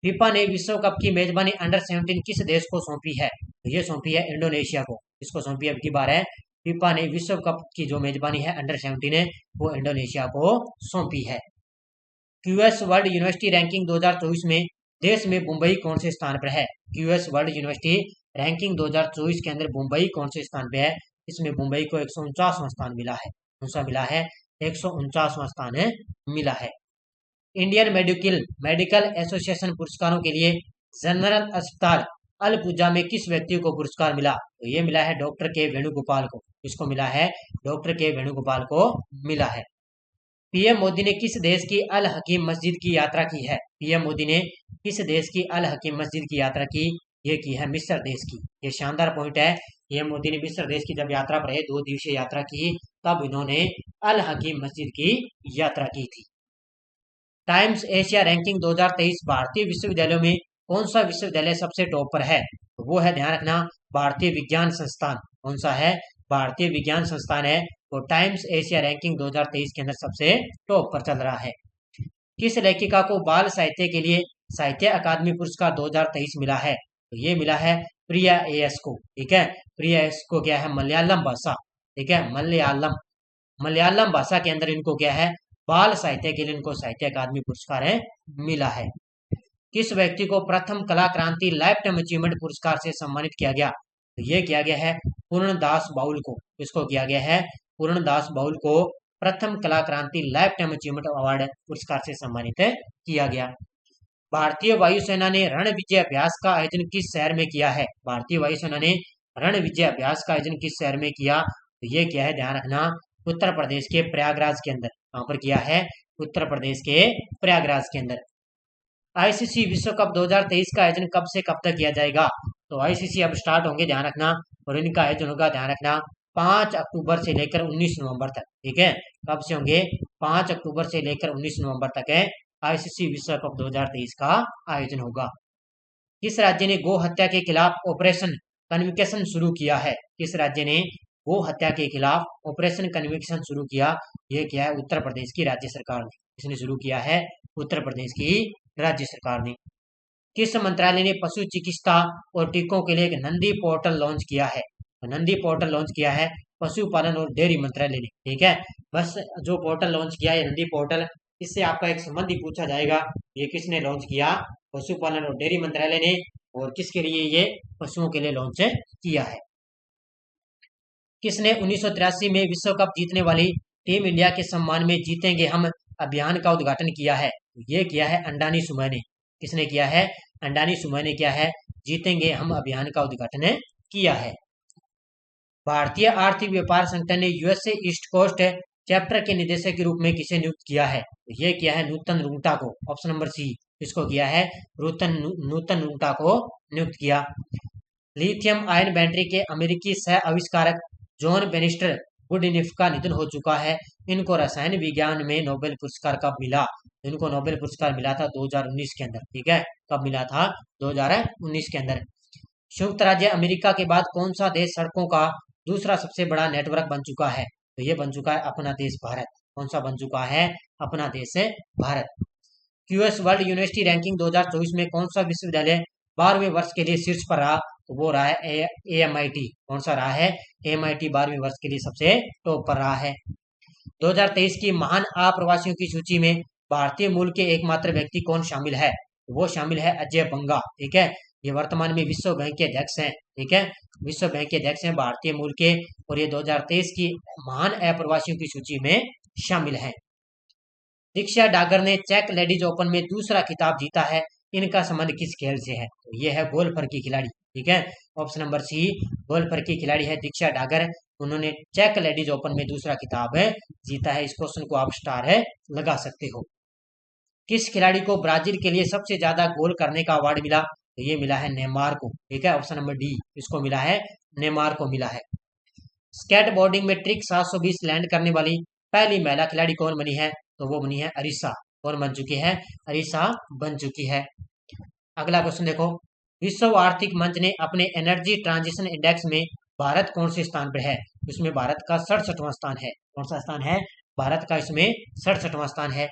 फीफा ने विश्व कप की मेजबानी अंडर 17 किस देश को सौंपी है? तो ये सौंपी है इंडोनेशिया को। इसको सौंपी अब की बार है फीफा ने विश्व कप की जो मेजबानी है अंडर 17 है वो इंडोनेशिया को सौंपी है। क्यूएस वर्ल्ड यूनिवर्सिटी रैंकिंग 2024 में देश में मुंबई कौन से स्थान पर है? क्यूएस वर्ल्ड यूनिवर्सिटी रैंकिंग 2024 के अंदर मुंबई कौन से स्थान पे है? इसमें मुंबई को 149वां स्थान मिला है। कौन सा मिला है? 149वां स्थान मिला है। इंडियन मेडिकल एसोसिएशन पुरस्कारों के लिए जनरल अस्पताल अलपुजा में किस व्यक्ति को पुरस्कार मिला? तो ये मिला है डॉक्टर के वेणुगोपाल को। इसको मिला है? डॉक्टर के वेणुगोपाल को मिला है। पीएम मोदी ने किस देश की अल हकीम मस्जिद की यात्रा की है? पीएम मोदी ने किस देश की अल हकीम मस्जिद की यात्रा की? ये की है मिस्र देश की। ये शानदार पॉइंट है। पीएम मोदी ने मिस्र देश की जब यात्रा पर 2 दिवसीय यात्रा की तब इन्होंने अल हकीम मस्जिद की यात्रा की थी। टाइम्स एशिया रैंकिंग 2023 भारतीय विश्वविद्यालयों में कौन सा विश्वविद्यालय सबसे टॉप पर है? तो वो है, ध्यान रखना, भारतीय विज्ञान संस्थान। कौन सा है? भारतीय विज्ञान संस्थान है। तो टाइम्स एशिया रैंकिंग 2023 के अंदर सबसे टॉप पर चल रहा है। किस लेखिका को बाल साहित्य के लिए साहित्य अकादमी पुरस्कार 2023 मिला है? तो ये मिला है प्रिया एएस को। ठीक है, प्रिया एएस को क्या है? मलयालम भाषा। ठीक है, मलयालम भाषा के अंदर इनको क्या है? बाल साहित्य के लिए इनको साहित्य अकादमी पुरस्कार मिला है। किस व्यक्ति को प्रथम कला क्रांति लाइफ टाइम अचीवमेंट पुरस्कार से सम्मानित किया गया? तो ये किया गया है पूर्णदास बाउल को। इसको किया गया है पूर्णदास बाउल को प्रथम कला क्रांति लाइफ टाइम अचीवमेंट अवार्ड पुरस्कार से सम्मानित किया गया। भारतीय वायुसेना ने रण विजय अभ्यास का आयोजन किस शहर में किया है? भारतीय वायुसेना ने रण विजय अभ्यास का आयोजन किस शहर में किया? तो ये क्या है? ध्यान रखना, उत्तर प्रदेश के प्रयागराज के अंदर। कहां पर किया है? उत्तर प्रदेश के प्रयागराज के अंदर। आईसीसी विश्व कप 2023 का आयोजन कब से कब तक किया जाएगा? तो आईसीसी अब स्टार्ट होंगे, ध्यान रखना, और इनका आयोजन होगा, ध्यान रखना, 5 अक्टूबर से लेकर 19 नवंबर तक। ठीक है, कब से होंगे? 5 अक्टूबर से लेकर 19 नवंबर तक है आईसीसी विश्व कप 2023 का आयोजन होगा। किस राज्य ने गो हत्या के खिलाफ ऑपरेशन कन्विक्शन शुरू किया है? किस राज्य ने गो हत्या के खिलाफ ऑपरेशन कन्विक्शन शुरू किया? यह किया है उत्तर प्रदेश की राज्य सरकार ने। किसने शुरू किया है? उत्तर प्रदेश की राज्य सरकार ने। किस मंत्रालय ने पशु चिकित्सा और टीकों के लिए एक नंदी पोर्टल लॉन्च किया है? नंदी पोर्टल लॉन्च किया है पशुपालन और डेयरी मंत्रालय ने। ठीक है, बस जो पोर्टल लॉन्च किया है नंदी पोर्टल, इससे आपका एक संबंध ही पूछा जाएगा। ये किसने लॉन्च किया? पशुपालन और डेयरी मंत्रालय ने। और किसके लिए? ये पशुओं के लिए लॉन्च किया है। किसने 1983 में विश्व कप जीतने वाली टीम इंडिया के सम्मान में जीतेंगे हम अभियान का उद्घाटन किया है? ये किया है अंडानी सुमय ने। किसने किया है? अंडानी सुमय ने किया है जीतेंगे हम अभियान का उद्घाटन किया है। भारतीय आर्थिक व्यापार संगठन ने यूएसए ईस्ट कोस्ट चैप्टर के निदेशक के रूप में किसे नियुक्त किया है? ये किया है नूतन रुंगटा को। ऑप्शन नंबर सी, इसको किया है नूतन रुंगटा को नियुक्त किया। लिथियम आयन बैटरी के अमेरिकी सह आविष्कारक जॉन बेनिस्टर गुडइनफ का निधन हो चुका है। इनको रसायन विज्ञान में नोबेल पुरस्कार कब मिला? इनको नोबेल पुरस्कार मिला था 2019 के अंदर। ठीक है, कब मिला था? 2019 के अंदर। संयुक्त राज्य अमेरिका के बाद कौन सा देश सड़कों का दूसरा सबसे बड़ा नेटवर्क बन चुका है? तो ये बन चुका है अपना देश भारत। कौन सा बन चुका है? अपना देश है Bharat. QS world university ranking 2024 में कौन सा विश्वविद्यालय 12वें वर्ष के लिए शीर्ष पर रहा? तो वो रहा है एएमआईटी। कौन सा रहा है? एएमआईटी 12वें वर्ष के लिए सबसे टॉप पर रहा है। 2023 की महान अप्रवासियों की सूची में भारतीय मूल के एकमात्र व्यक्ति कौन शामिल है? वो शामिल है अजय बंगा। ठीक है, ये वर्तमान में विश्व बैंक के अध्यक्ष हैं। ठीक है, विश्व बैंक के अध्यक्ष हैं भारतीय मूल के, और ये 2023 की महान अप्रवासियों की सूची में शामिल हैं। दीक्षा डागर ने चेक लेडीज ओपन में दूसरा खिताब जीता है। इनका संबंध किस खेल से है? तो ये है गोल्फर की खिलाड़ी। ठीक है, ऑप्शन नंबर सी, गोल्फर की खिलाड़ी है दीक्षा डागर। उन्होंने चेक लेडीज ओपन में दूसरा खिताब जीता है। इस क्वेश्चन को आप स्टार लगा सकते हो। किस खिलाड़ी को ब्राजील के लिए सबसे ज्यादा गोल करने का अवार्ड मिला? तो ये मिला है नेमार को। ठीक है, ऑप्शन नंबर डी, इसको मिला है नेमार को मिला है। स्केटबोर्डिंग में ट्रिक 720 लैंड करने वाली पहली महिला खिलाड़ी कौन बनी है? तो वो बनी है अरीसा। कौन बन चुकी है? अरीसा बन चुकी है। अगला क्वेश्चन देखो, विश्व आर्थिक मंच ने अपने एनर्जी ट्रांजिशन इंडेक्स में भारत कौन से स्थान पर है? इसमें भारत का 67वां स्थान है। कौन सा स्थान है? भारत का इसमें 67वां स्थान है।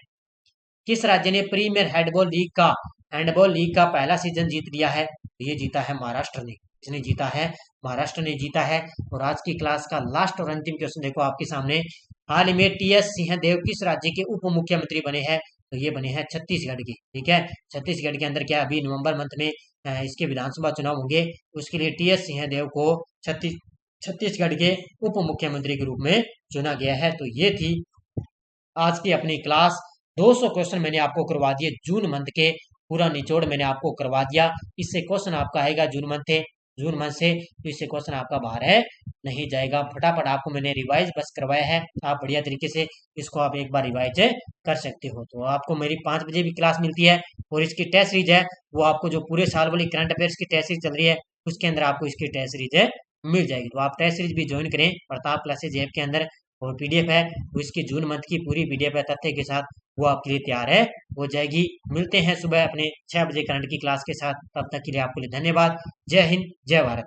किस राज्य ने प्रीमियर हैंडबॉल लीग का पहला सीजन जीत लिया है? ये जीता है महाराष्ट्र ने। इसने जीता है? महाराष्ट्र ने जीता है। और आज की क्लास का लास्ट और अंतिम क्वेश्चन देखो आपके सामने, हाल ही में टीएस सिंहदेव किस राज्य के उप मुख्यमंत्री बने हैं? तो ये बने हैं छत्तीसगढ़ के। ठीक है, छत्तीसगढ़ के अंदर क्या अभी नवंबर मंथ में इसके विधानसभा चुनाव होंगे, उसके लिए टीएस सिंहदेव को छत्तीसगढ़ के उप मुख्यमंत्री के रूप में चुना गया है। तो ये थी आज की अपनी क्लास। 200 क्वेश्चन मैंने आपको करवा दिए जून मंथ के, पूरा निचोड़ मैंने आपको करवा दिया। इससे क्वेश्चन आपका आएगा जून मंथ से, तो इससे क्वेश्चन आपका बाहर नहीं जाएगा। फटाफट आपको मैंने रिवाइज बस करवाया है, आप बढ़िया तरीके से इसको आप एक बार रिवाइज कर सकते हो। तो आपको मेरी 5 बजे भी क्लास मिलती है, और इसकी टेस्ट सीरीज है वो आपको जो पूरे साल वाली करंट अफेयर्स की टेस्ट सीरीज चल रही है उसके अंदर आपको इसकी टेस्ट सीरीज मिल जाएगी। तो आप टेस्ट सीरीज भी ज्वाइन करें प्रताप क्लासेज ऐप के अंदर, और पीडीएफ है वो इसकी जून मंथ की पूरी पीडीएफ है तथ्य के साथ, वो आपके लिए तैयार हो जाएगी। मिलते हैं सुबह अपने 6 बजे करंट की क्लास के साथ। तब तक के लिए आपके लिए धन्यवाद। जय हिंद, जय भारत।